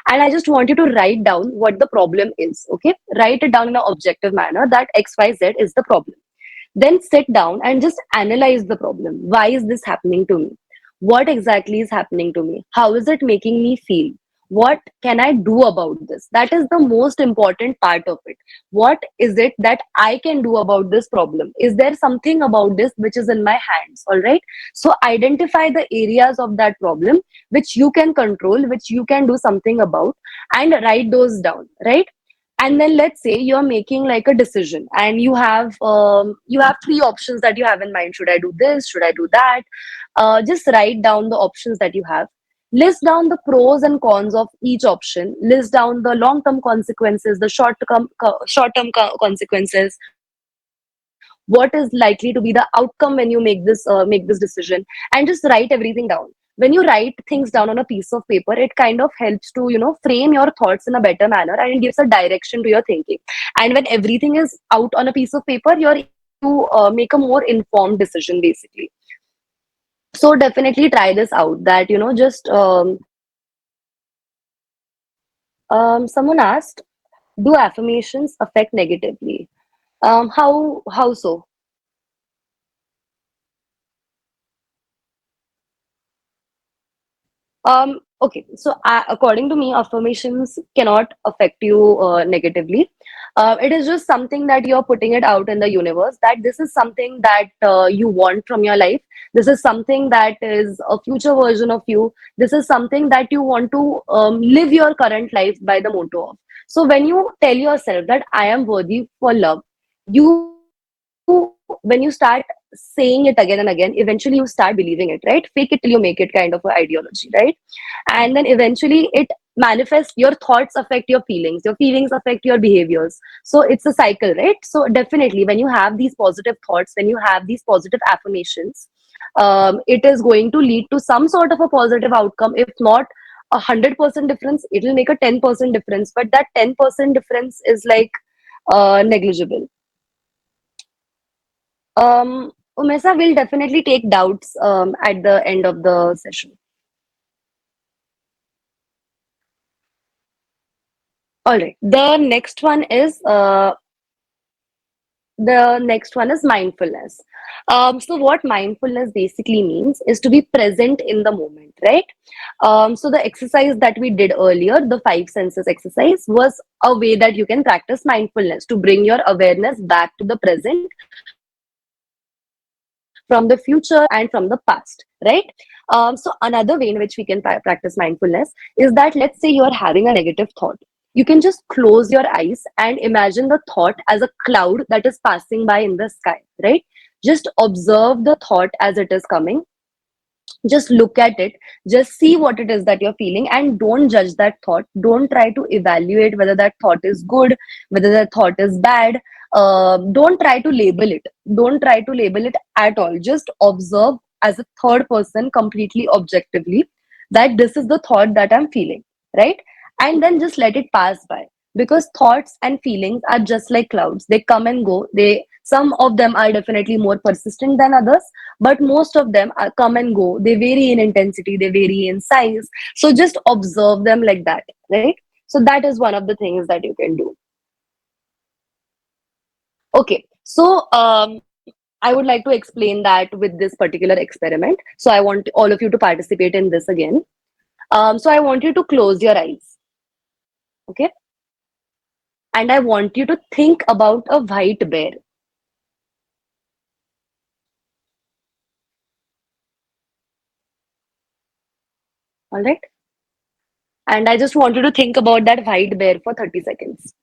And I just want you to write down what the problem is, okay? Write it down in an objective manner that XYZ is the problem. Then sit down and just analyze the problem. Why is this happening to me? What exactly is happening to me? How is it making me feel? What can I do about this? That is the most important part of it. What is it that I can do about this problem? Is there something about this which is in my hands? All right. So identify the areas of that problem which you can control, which you can do something about, and write those down, right? And then let's say you're making like a decision, and you have three options that you have in mind. Should I do this? Should I do that? Just write down the options that you have. List down the pros and cons of each option. List down the long term consequences, the consequences. What is likely to be the outcome when you make this decision, and just write everything down. When you write things down on a piece of paper, it kind of helps to frame your thoughts in a better manner, and it gives a direction to your thinking. And when everything is out on a piece of paper, you're able to make a more informed decision, basically. So definitely try this out. That just someone asked, do affirmations affect negatively? How so? Okay, so according to me, affirmations cannot affect you negatively. It is just something that you're putting it out in the universe, that this is something that you want from your life. This is something that is a future version of you. This is something that you want to live your current life by the motto of. So when you tell yourself that I am worthy for love, when you start saying it again and again, eventually you start believing it, right? Fake it till you make it, kind of a ideology, right? And then eventually it manifests. Your thoughts affect your feelings affect your behaviors. So it's a cycle, right? So definitely when you have these positive thoughts, when you have these positive affirmations, it is going to lead to some sort of a positive outcome. If not 100% difference, it'll make a 10% difference, but that 10% difference is like negligible. Umesa will definitely take doubts at the end of the session. All right. The next one is mindfulness. So what mindfulness basically means is to be present in the moment, right? So the exercise that we did earlier, the five senses exercise, was a way that you can practice mindfulness to bring your awareness back to the present from the future and from the past, right? So another way in which we can practice mindfulness is that, let's say you're having a negative thought. You can just close your eyes and imagine the thought as a cloud that is passing by in the sky, right? Just observe the thought as it is coming. Just look at it. Just see what it is that you're feeling, and don't judge that thought. Don't try to evaluate whether that thought is good, whether that thought is bad. Don't try to label it. Don't try to label it at all. Just observe as a third person, completely objectively, that this is the thought that I'm feeling, right? And then just let it pass by, because thoughts and feelings are just like clouds. They come and go. Some of them are definitely more persistent than others, but most of them come and go. They vary in intensity, they vary in size. So just observe them like that, right? So that is one of the things that you can do. Okay, so I would like to explain that with this particular experiment. So I want all of you to participate in this again. So I want you to close your eyes, okay? And I want you to think about a white bear. All right? And I just want you to think about that white bear for 30 seconds.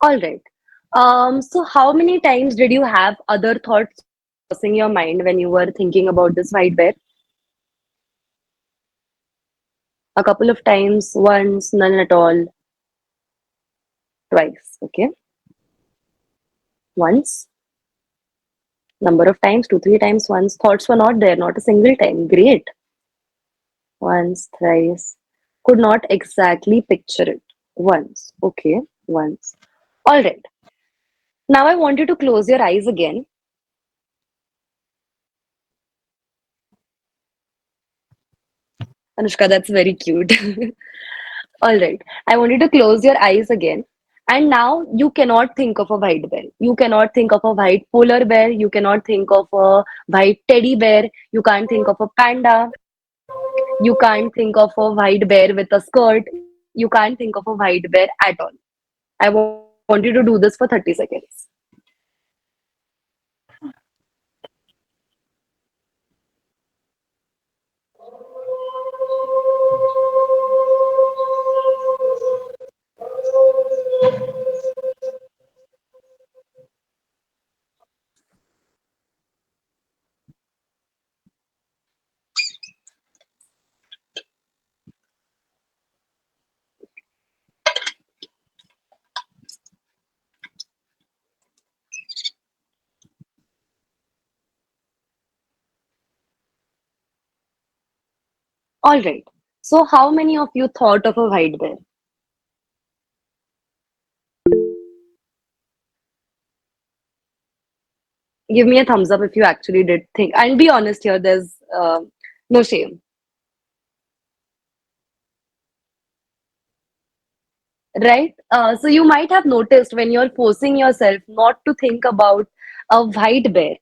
All right. So how many times did you have other thoughts crossing your mind when you were thinking about this white bear? A couple of times, once, none at all, twice. Okay. Once, number of times, two, three times, once. Thoughts were not there, not a single time. Great. Once, thrice. Could not exactly picture it. Once. Okay. Once. All right. Now I want you to close your eyes again. Anushka, that's very cute. All right. I want you to close your eyes again. And now you cannot think of a white bear. You cannot think of a white polar bear. You cannot think of a white teddy bear. You can't think of a panda. You can't think of a white bear with a skirt. You can't think of a white bear at all. I want you to do this for 30 seconds. All right. So, how many of you thought of a white bear? Give me a thumbs up if you actually did think. And be honest here, there's no shame. Right? So you might have noticed when you're forcing yourself not to think about a white bear,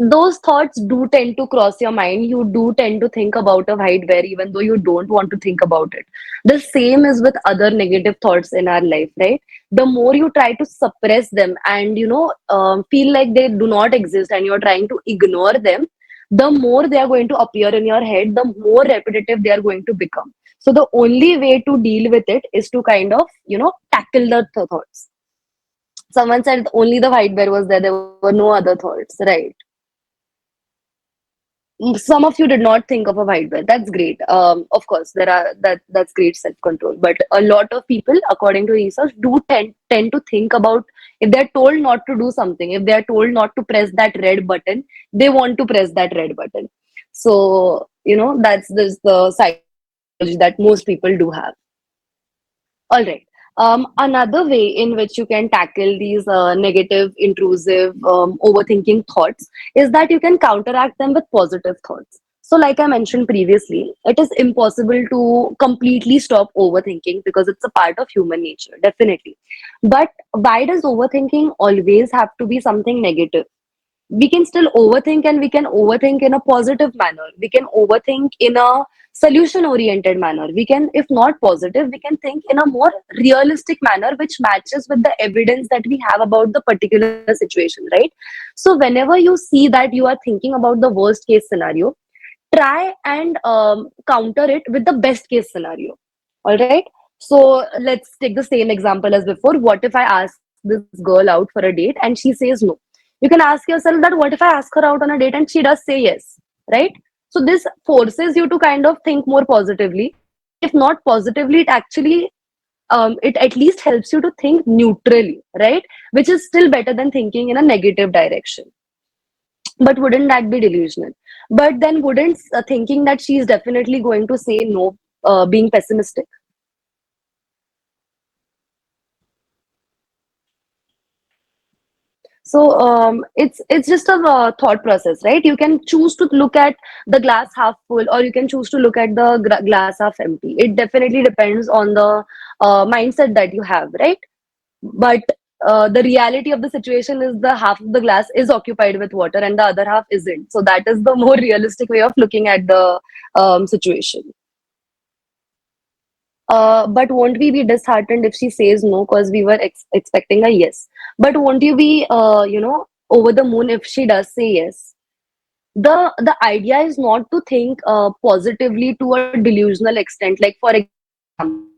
those thoughts do tend to cross your mind. You do tend to think about a white bear, even though you don't want to think about it. The same is with other negative thoughts in our life, right? The more you try to suppress them and, feel like they do not exist and you're trying to ignore them, the more they are going to appear in your head, the more repetitive they are going to become. So the only way to deal with it is to kind of, tackle the thoughts. Someone said only the white bear was there. There were no other thoughts, right? Some of you did not think of a white bear. That's great. Of course, that's great self control. But a lot of people, according to research, do tend to think about, if they're told not to do something, if they're told not to press that red button, they want to press that red button. So that's the psychology that most people do have. All right. Another way in which you can tackle these negative, intrusive, overthinking thoughts is that you can counteract them with positive thoughts. So, like I mentioned previously, it is impossible to completely stop overthinking because it's a part of human nature, definitely. But why does overthinking always have to be something negative? We can still overthink, and we can overthink in a positive manner. We can overthink in a solution oriented manner. We can, if not positive, we can think in a more realistic manner which matches with the evidence that we have about the particular situation, right? So whenever you see that you are thinking about the worst case scenario, try and counter it with the best case scenario. All right. So let's take the same example as before. What if I ask this girl out for a date and she says no? You can ask yourself that, what if I ask her out on a date and she does say yes? Right. So this forces you to kind of think more positively. If not positively, it actually it at least helps you to think neutrally, right? Which is still better than thinking in a negative direction. But wouldn't that be delusional? But then wouldn't thinking that she's definitely going to say no, being pessimistic? So it's just a thought process, right? You can choose to look at the glass half full, or you can choose to look at the glass half empty. It definitely depends on the mindset that you have, right? But the reality of the situation is the half of the glass is occupied with water and the other half isn't. So that is the more realistic way of looking at the situation. But won't we be disheartened if she says no because we were expecting a yes? But won't you be, over the moon if she does say yes? The idea is not to think positively to a delusional extent. Like for example,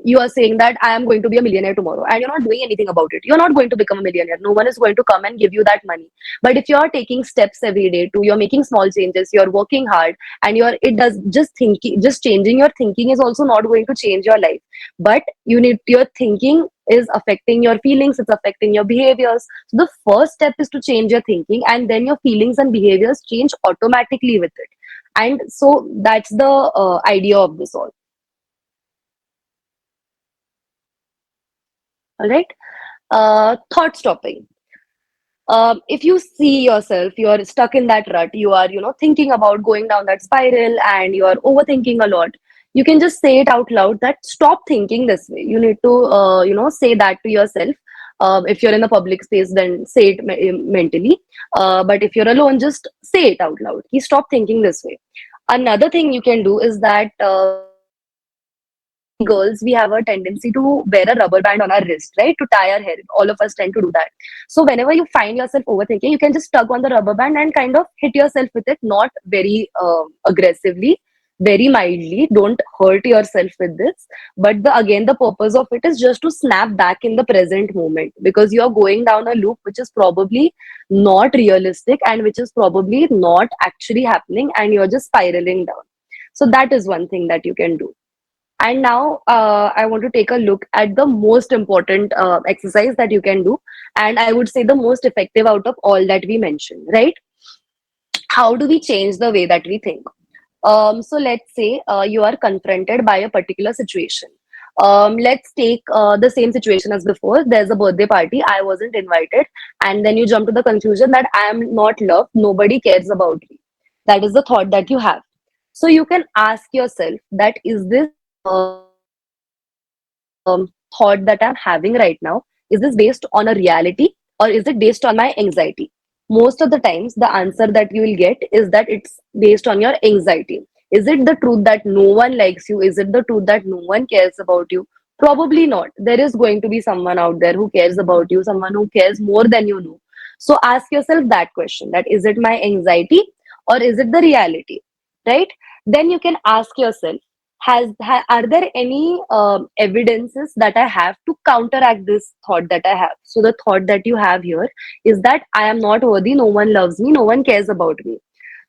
you are saying that I am going to be a millionaire tomorrow, and you're not doing anything about it. You're not going to become a millionaire. No one is going to come and give you that money. But if you are taking steps every day to, you're making small changes, you're working hard, and you're it does just changing your thinking is also not going to change your life. But your thinking is affecting your feelings, it's affecting your behaviors. So the first step is to change your thinking, and then your feelings and behaviors change automatically with it. And so that's the idea of this all right. Thought stopping. If you see yourself, you're stuck in that rut, you are, thinking about going down that spiral and you are overthinking a lot, you can just say it out loud that stop thinking this way. You need to, say that to yourself. If you're in a public space, then say it mentally. But if you're alone, just say it out loud. You stop thinking this way. Another thing you can do is that we girls, we have a tendency to wear a rubber band on our wrist, right, to tie our hair. All of us tend to do that. So whenever you find yourself overthinking, you can just tug on the rubber band and kind of hit yourself with it, not very aggressively, very mildly. Don't hurt yourself with this. But again, the purpose of it is just to snap back in the present moment, because you're going down a loop which is probably not realistic and which is probably not actually happening, and you're just spiraling down. So that is one thing that you can do. And now I want to take a look at the most important exercise that you can do. And I would say the most effective out of all that we mentioned, right? How do we change the way that we think? So let's say you are confronted by a particular situation. Let's take the same situation as before. There's a birthday party. I wasn't invited. And then you jump to the conclusion that I am not loved. Nobody cares about me. That is the thought that you have. So you can ask yourself that is this thought that I'm having right now, is this based on a reality or is it based on my anxiety? Most of the times, the answer that you will get is that it's based on your anxiety. Is it the truth that no one likes you? Is it the truth that no one cares about you? Probably not. There is going to be someone out there who cares about you, someone who cares more than you know. So ask yourself that question, that is it my anxiety or is it the reality? Right? Then you can ask yourself, are there any evidences that I have to counteract this thought that I have? So the thought that you have here is that I am not worthy, no one loves me, no one cares about me.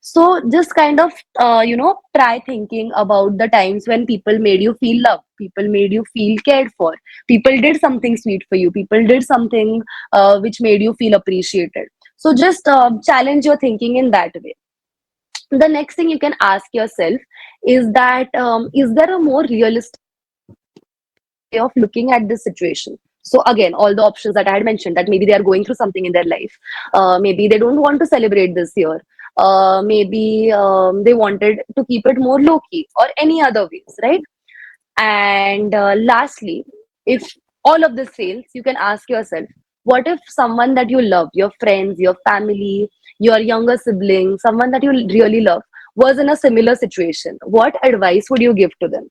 So just kind of try thinking about the times when people made you feel loved, people made you feel cared for, people did something sweet for you, people did something which made you feel appreciated. So just challenge your thinking in that way. The next thing you can ask yourself is that is there a more realistic way of looking at this situation? So again, all the options that I had mentioned, that maybe they are going through something in their life, maybe they don't want to celebrate this year, maybe they wanted to keep it more low key, or any other ways, right? And lastly, if all of this fails, you can ask yourself, what if someone that you love, your friends, your family, your younger sibling, someone that you really love, was in a similar situation? What advice would you give to them?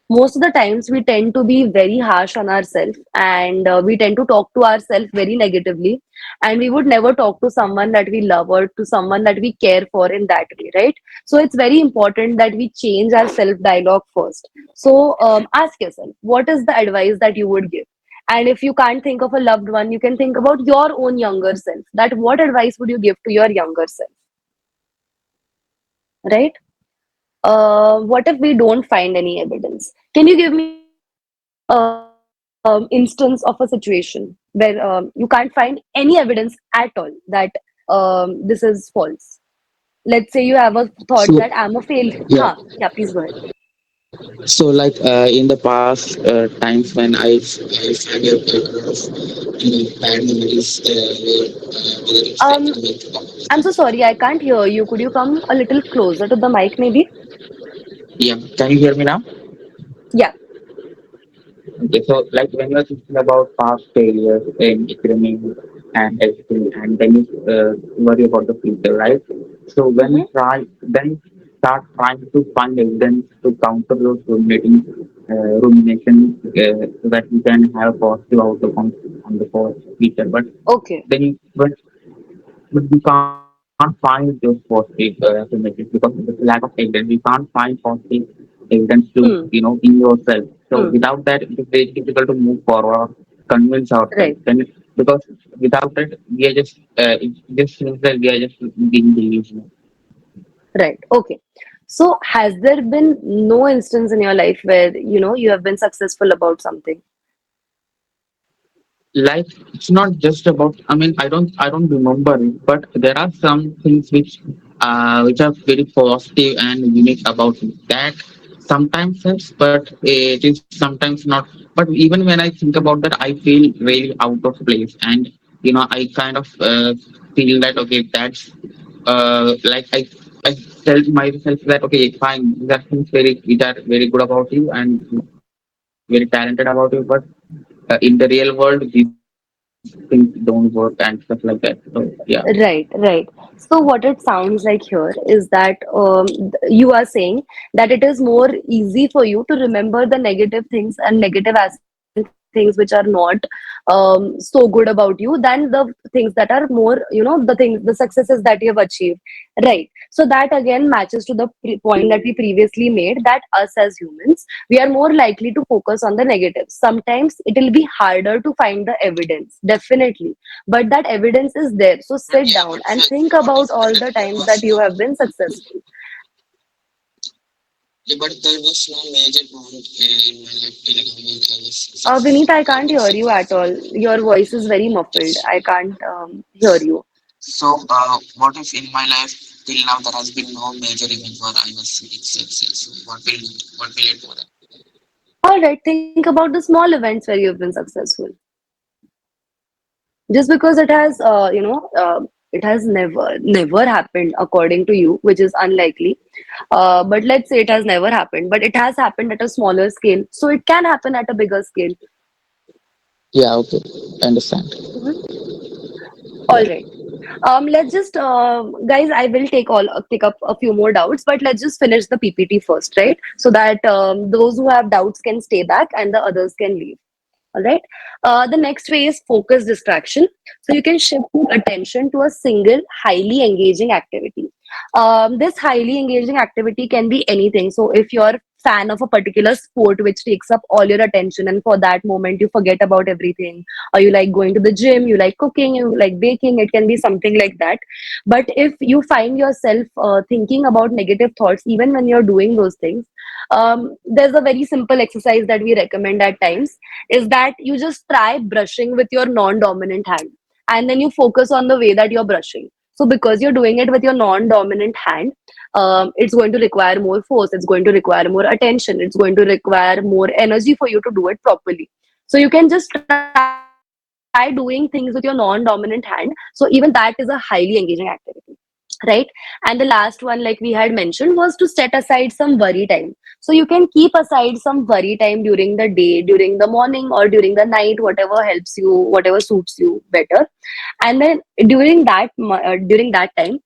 Most of the times we tend to be very harsh on ourselves, and we tend to talk to ourselves very negatively, and we would never talk to someone that we love or to someone that we care for in that way, right? So it's very important that we change our self dialogue first. So ask yourself, what is the advice that you would give? And if you can't think of a loved one, you can think about your own younger self, that what advice would you give to your younger self, right? What if we don't find any evidence? Can you give me instance of a situation where you can't find any evidence at all that this is false? Let's say you have a thought So that I'm a failure. yeah, Yeah, please go ahead. So, like in the past times when I had a lot of bad memories where Um, I'm so sorry, I can't hear you. Could you come a little closer to the mic, maybe? yeah, can you hear me now? Yeah. Okay, so like when you're thinking about past failures in academic and everything, and then you worry about the future, right? So when Mm-hmm. you try, then start trying to find evidence to counter those rumination, so that you can have a positive outlook on the future. But Okay. then you, but you can't find those positive affirmations because of the lack of evidence. You can't find positive evidence to, Hmm. in yourself. So Hmm. without that, it is very difficult to move forward, convince ourselves. Right. Because without it, we are just it just seems that we are just being delusional. Right. Okay. So, has there been no instance in your life where, you have been successful about something? Like it's not just about, I mean, I don't remember it, but there are some things which are very positive and unique about it that sometimes helps, but it is sometimes not. But even when I think about that, I feel really out of place, and I kind of feel that okay, that's like I tell myself that okay, fine, that things which are very good about you and very talented about you, but in the real world these things don't work and stuff like that. So yeah. Right, right. So what it sounds like here is that you are saying that it is more easy for you to remember the negative things and negative aspects and things which are not so good about you than the things that are more, the successes that you have achieved. Right. So that again matches to the point that we previously made that us as humans, we are more likely to focus on the negatives. Sometimes it will be harder to find the evidence, definitely, but that evidence is there. So sit down and think about all the times that you have been successful. Yeah, but there was no major point in my life till now when I was Vineet, successful. I can't hear you at all. Your voice is very muffled. I can't hear you. So, what if in my life till now there has been no major event where I was successful? What will it do then? All right, think about the small events where you've been successful. Just because it has never happened according to you, which is unlikely. But let's say it has never happened, but it has happened at a smaller scale, so it can happen at a bigger scale. Yeah, okay, I understand. Mhm. All right. Let's just, guys, I will take up a few more doubts, but let's just finish the PPT first, right? So that those who have doubts can stay back and the others can leave. All right. The next way is focus distraction. So you can shift your attention to a single highly engaging activity. This highly engaging activity can be anything. So if you're fan of a particular sport which takes up all your attention, and for that moment you forget about everything, or you like going to the gym, you like cooking, you like baking, it can be something like that. But if you find yourself thinking about negative thoughts even when you're doing those things, there's a very simple exercise that we recommend at times, is that you just try brushing with your non-dominant hand, and then you focus on the way that you're brushing. So because you're doing it with your non-dominant hand, it's going to require more force, it's going to require more attention, it's going to require more energy for you to do it properly. So you can just try doing things with your non-dominant hand. So even that is a highly engaging activity, right? And the last one, like we had mentioned, was to set aside some worry time. So you can keep aside some worry time during the day, during the morning, or during the night, whatever helps you, whatever suits you better. And then during that time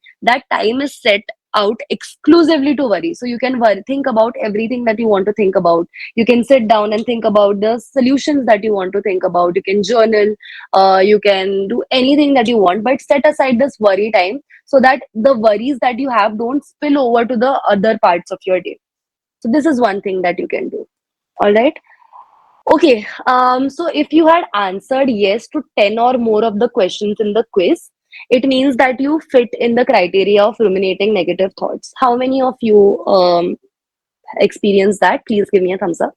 is set out exclusively to worry. So you can think about everything that you want to think about. You can sit down and think about the solutions that you want to think about. You can journal, you can do anything that you want, but set aside this worry time so that the worries that you have don't spill over to the other parts of your day. So this is one thing that you can do. All right. Okay. So if you had answered yes to 10 or more of the questions in the quiz, it means that you fit in the criteria of ruminating negative thoughts. How many of you experience that? Please give me a thumbs up.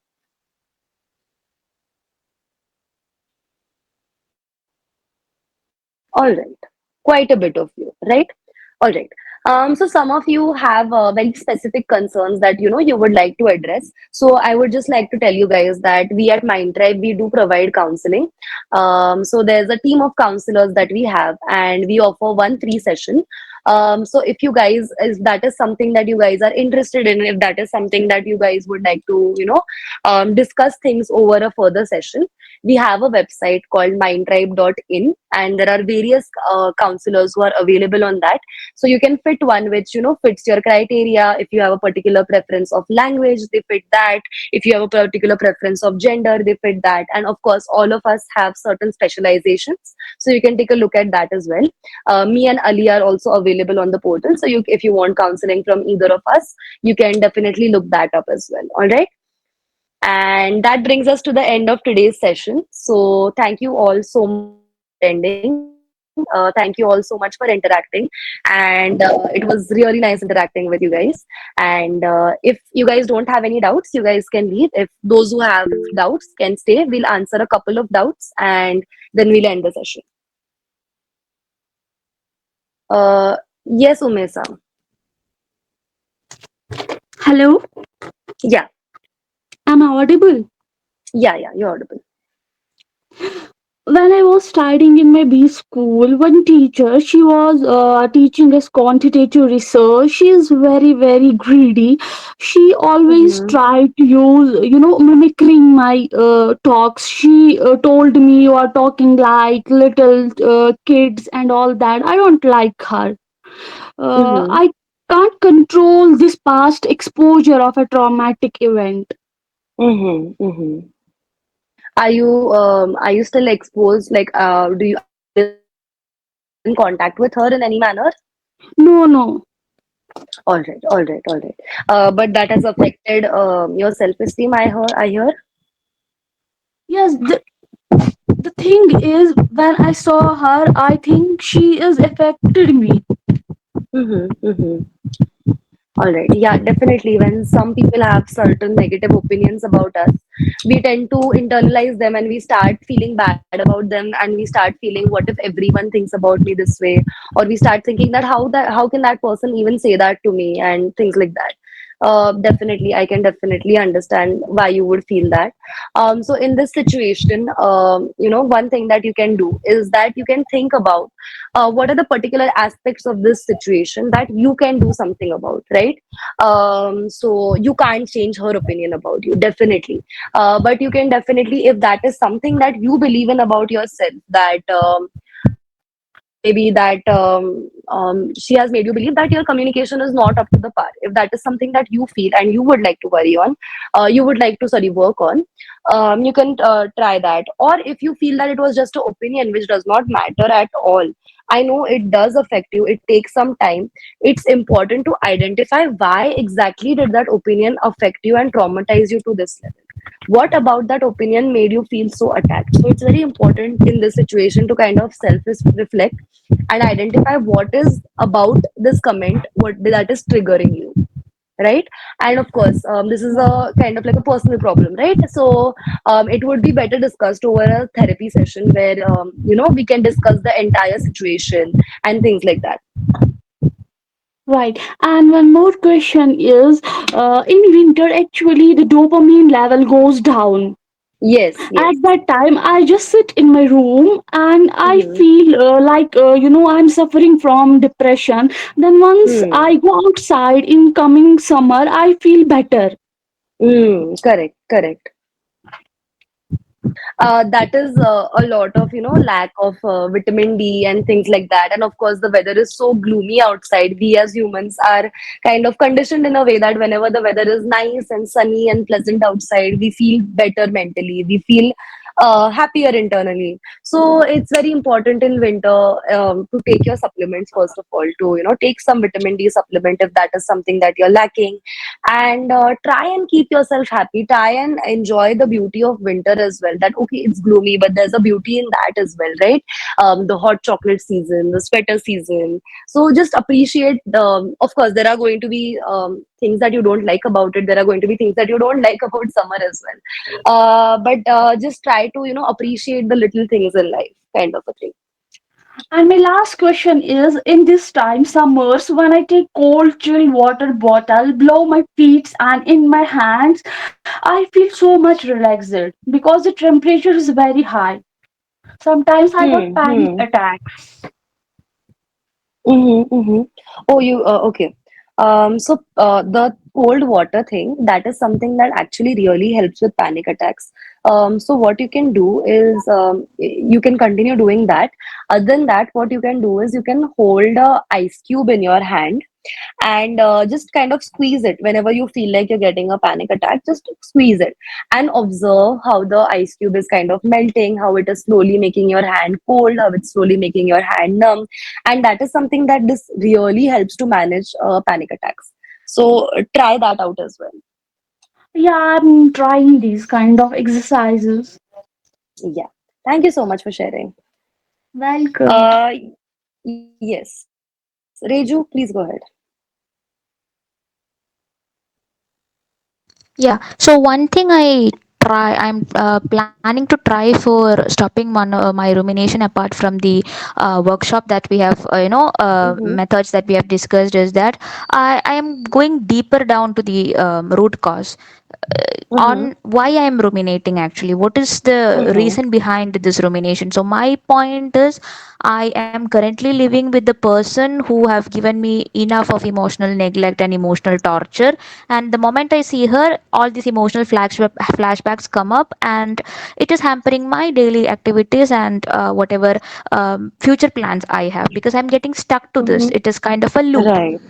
All right. Quite a bit of you, right? All right. So some of you have very specific concerns that you would like to address. So I would just like to tell you guys that we at Mind Tribe we do provide counseling. So there's a team of counselors that we have, and we offer one free session. So if you guys, if that is something that you guys are interested in, if that is something that you guys would like to, discuss things over a further session, we have a website called mindtribe.in, and there are various counselors who are available on that. So you can fit one which fits your criteria. If you have a particular preference of language, they fit that. If you have a particular preference of gender, they fit that. And of course, all of us have certain specializations, so you can take a look at that as well. Me and Ali are also available on the portal, so if you want counseling from either of us, you can definitely look that up as well. All right. And that brings us to the end of today's session. So thank you all so much for attending. Thank you all so much for interacting. And it was really nice interacting with you guys. And if you guys don't have any doubts, you guys can leave. If those who have doubts can stay, we'll answer a couple of doubts and then we'll end the session. Yes, Umesa. Hello, Yeah, am I audible? yeah, you're audible. When I was studying in my B school, one teacher, she was teaching us quantitative research. She is very, very greedy. She always Mm-hmm. tried to use, mimicking my talks. She told me you are talking like little kids and all that. I don't like her. Mm-hmm. I can't control this past exposure of a traumatic event. Mm-hmm. Mm-hmm. Are you still exposed? Like, are you still in contact with her in any manner? No, no. All right. But that has affected your self-esteem. I hear. Yes, the thing is, when I saw her, I think she is affected me. Mm-hmm. Mm-hmm. All right. Yeah, definitely. When some people have certain negative opinions about us, we tend to internalize them and we start feeling bad about them, and we start feeling, what if everyone thinks about me this way? Or we start thinking that how can that person even say that to me and things like that. Definitely, I can definitely understand why you would feel that. So in this situation, one thing that you can do is that you can think about what are the particular aspects of this situation that you can do something about, right? So you can't change her opinion about you, definitely. But you can definitely, if that is something that you believe in about yourself, that maybe that she has made you believe that your communication is not up to the par. If that is something that you feel and you would like to worry on, you would like to, sorry, work on, you can try that. Or if you feel that it was just an opinion which does not matter at all, I know it does affect you, it takes some time. It's important to identify why exactly did that opinion affect you and traumatize you to this level. What about that opinion made you feel so attacked? So it's very important in this situation to kind of self reflect and identify what is about this comment what that is triggering you, right? And of course, this is a kind of like a personal problem, right? So it would be better discussed over a therapy session where we can discuss the entire situation and things like that. Right. And one more question is, in winter, actually, the dopamine level goes down. Yes, At yes. that time, I just sit in my room and I Mm-hmm. feel like, I'm suffering from depression. Then once I go outside in coming summer, I feel better. Correct. That is a lot of lack of vitamin D and things like that. And of course, the weather is so gloomy outside. We as humans are kind of conditioned in a way that whenever the weather is nice and sunny and pleasant outside, we feel better mentally. We feel happier internally. So it's very important in winter to take your supplements first of all. To take some vitamin D supplement if that is something that you're lacking, and try and keep yourself happy. Try and enjoy the beauty of winter as well. That okay, it's gloomy, but there's a beauty in that as well, right? The hot chocolate season, the sweater season. So just appreciate the, of course there are going to be things that you don't like about it. There are going to be things that you don't like about summer as well. But just try to appreciate the little things in life, kind of a thing. And my last question is, in this time, summers, when I take cold chilled water bottle, blow my feet and in my hands, I feel so much relaxed because the temperature is very high. Sometimes I got Hmm. panic Hmm. attacks. Mm-hmm, mm-hmm. Oh, you okay. The cold water thing, that is something that actually really helps with panic attacks. So what you can do is you can continue doing that. Other than that, what you can do is you can hold a ice cube in your hand and just kind of squeeze it whenever you feel like you're getting a panic attack. Just squeeze it and observe how the ice cube is kind of melting, how it is slowly making your hand cold, how it's slowly making your hand numb, and that is something that this really helps to manage panic attacks. So try that out as well. Yeah, I'm trying these kind of exercises. Yeah. Thank you so much for sharing. Welcome. Uh, yes. Reju, please go ahead. Yeah. So one thing I'm planning to try for stopping my rumination apart from the workshop that we have, Mm-hmm. methods that we have discussed is that I am going deeper down to the root cause Mm-hmm. on why I am ruminating actually. What is the Mm-hmm. reason behind this rumination? So my point is I am currently living with the person who have given me enough of emotional neglect and emotional torture, and the moment I see her, all these emotional flashbacks come up, and it is hampering my daily activities and whatever future plans I have, because I'm getting stuck to this. Mm-hmm. It is kind of a loop. Right.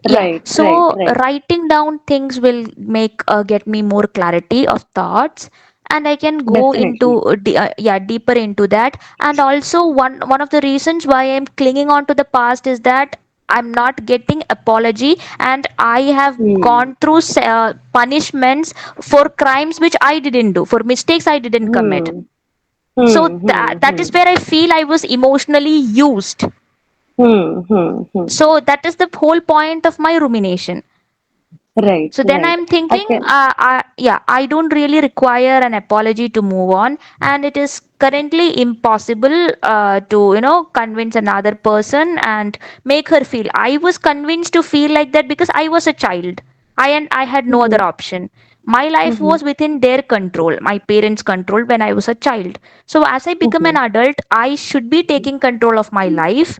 Yeah, Right. Right. so Right. writing down things will make get me more clarity of thoughts, and I can go into Definitely. yeah, deeper into that. And also one of the reasons why I'm clinging on to the past is that I'm not getting apology, and I have Hmm. gone through punishments for crimes which I didn't do, for mistakes I didn't commit. Hmm. So Hmm. Hmm. that Hmm. is where I feel I was emotionally used. Hmm. Hmm. Hmm. So that is the whole point of my rumination. Right. So then Right. I'm I thinking, can. yeah, I don't really require an apology to move on, and it is currently impossible to convince another person and make her feel. I was convinced to feel like that because I was a child. I had no other Mm-hmm. option. My life Mm-hmm. was within their control, my parents' control when I was a child. So as I become Mm-hmm. an adult, I should be taking control of my life,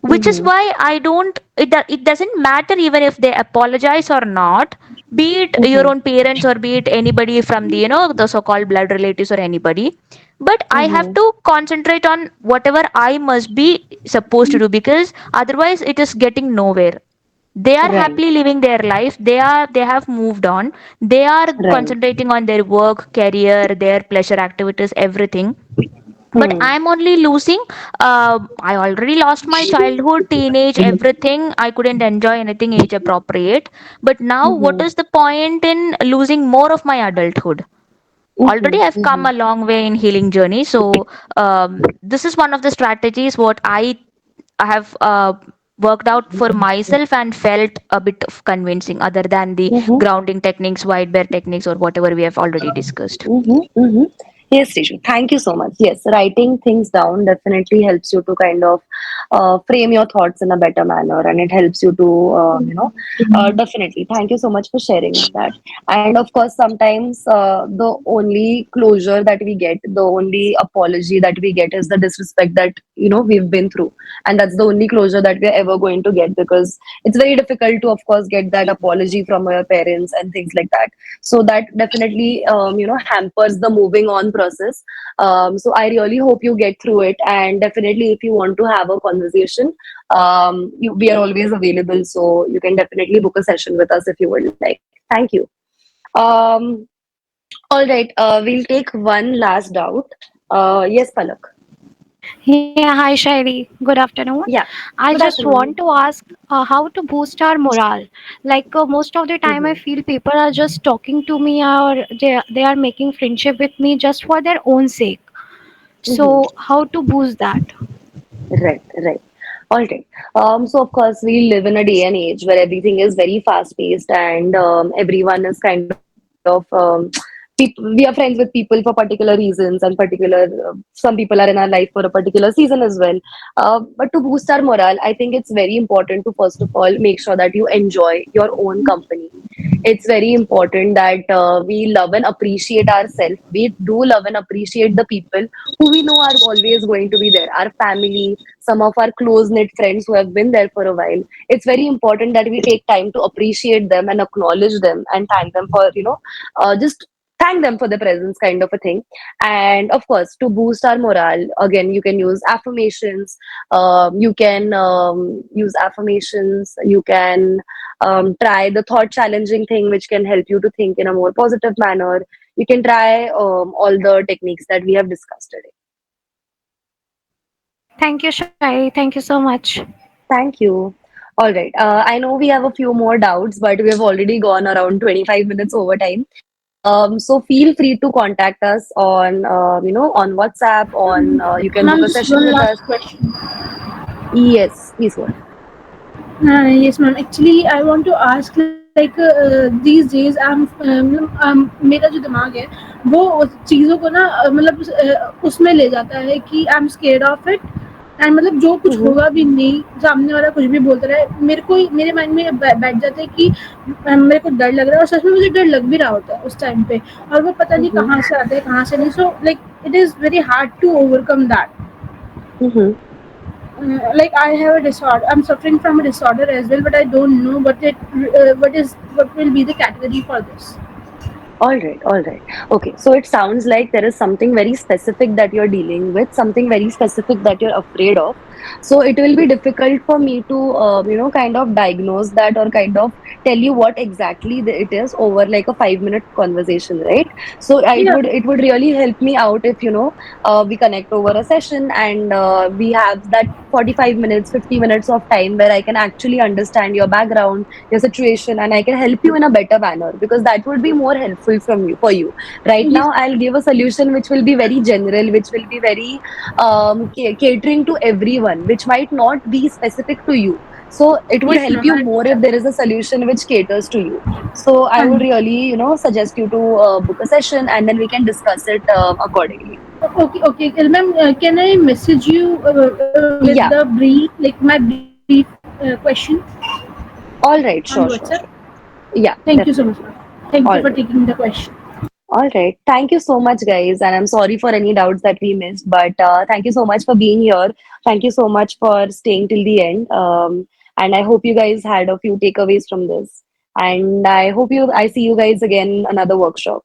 which is Mm-hmm. why I don't it doesn't matter even if they apologize or not, be it your Mm-hmm. own parents or be it anybody from the the so-called blood relatives or anybody. But I have Mm-hmm. to concentrate on whatever I must be supposed to do, because otherwise it is getting nowhere. They are Right. happily living their life, they have moved on, they are Right. concentrating on their work, career, their pleasure activities, everything. But Hmm. I'm only losing. I already lost my childhood, teenage, everything. I couldn't enjoy anything age appropriate. But now what Mm-hmm. is the point in losing more of my adulthood? Mm-hmm. Already I've come Mm-hmm. a long way in healing journey. So this is one of the strategies what I have worked out for myself and felt a bit of convincing, other than the Mm-hmm. grounding techniques, white bear techniques, or whatever we have already discussed. Mm-hmm. Mm-hmm. Yes, Rishu, thank you so much. Yes, writing things down definitely helps you to kind of frame your thoughts in a better manner, and it helps you to, definitely. Thank you so much for sharing that. And of course, sometimes the only closure that we get, the only apology that we get is the disrespect that, we've been through. And that's the only closure that we're ever going to get, because it's very difficult to, of course, get that apology from your parents and things like that. So that definitely hampers the moving on process. So I really hope you get through it, and definitely if you want to have a conversation, we are always available, so you can definitely book a session with us if you would like. Thank you. um, all right, we'll take one last doubt. Yes, Palak. Yeah, hi Shairi. Good afternoon. Yeah, I good just afternoon. want to ask how to boost our morale. Like most of the time, I Hmm. feel people are just talking to me or they are making friendship with me just for their own sake. Hmm. So how to boost that? Right, right. All right. So of course, we live in a day and age where everything is very fast paced, and everyone is kind of we are friends with people for particular reasons and particular some people are in our life for a particular season as well. But to boost our morale, I think it's very important to first of all make sure that you enjoy your own company. It's very important that we love and appreciate ourselves. We do love and appreciate the people who we know are always going to be there, our family, some of our close knit friends who have been there for a while. It's very important that we take time to appreciate them and acknowledge them and thank them for, just thank them for the presence, kind of a thing. And of course, to boost our morale, again, you can use affirmations. You can try the thought challenging thing, which can help you to think in a more positive manner. You can try all the techniques that we have discussed today. Thank you, Shai. Thank you so much. Thank you. All right. I know we have a few more doubts, but we have already gone around 25 minutes over time. So feel free to contact us on, on WhatsApp. On you can book Ma'am, a just session one with us. last question. Yes, please go ahead. Yes, ma'am. Actually, I want to ask these days मेरा जो दिमाग है वो उस चीज़ों को ना मतलब उसमें ले जाता है कि I am scared of it and मतलब जो कुछ Mm-hmm. होगा भी नहीं, सामने वाला कुछ भी बोलता रहे, मेरे माइंड में बैठ जाता है कि मेरे को डर लग रहा है, और सच में मुझे डर लग भी रहा होता है उस टाइम पे, और वो पता नहीं Mm-hmm. कहाँ से आता है कहाँ से नहीं, so like it is very hard to overcome that. Mm-hmm. Like I have a disorder. I'm suffering from a disorder as well, but I don't know what will be the category for this. All right, all right. Okay, so it sounds like there is something very specific that you're dealing with, something very specific that you're afraid of. So it will be difficult for me to, kind of diagnose that or kind of tell you what exactly it is over like a 5 minute conversation, right? So Yeah. it would really help me out if we connect over a session and we have that 45 minutes, 50 minutes of time where I can actually understand your background, your situation, and I can help you in a better manner, because that would be more helpful from you for you. Right Yes. now I'll give a solution which will be very general, which will be very catering to everyone, which might not be specific to you. So it would Yes, help ma'am. you I more if understand. there is a solution which caters to you. So I would And really suggest you to book a session and then we can discuss it accordingly. okay, okay, ma'am. Can I message you with the Yeah. brief, like my brief question All on right, sure, WhatsApp? sure, sure. Yeah, Thank you so much, definitely. ma'am. Thank you for All right. taking the question. All right. Thank you so much, guys. And I'm sorry for any doubts that we missed, but thank you so much for being here. Thank you so much for staying till the end. And I hope you guys had a few takeaways from this. And I see you guys again another workshop.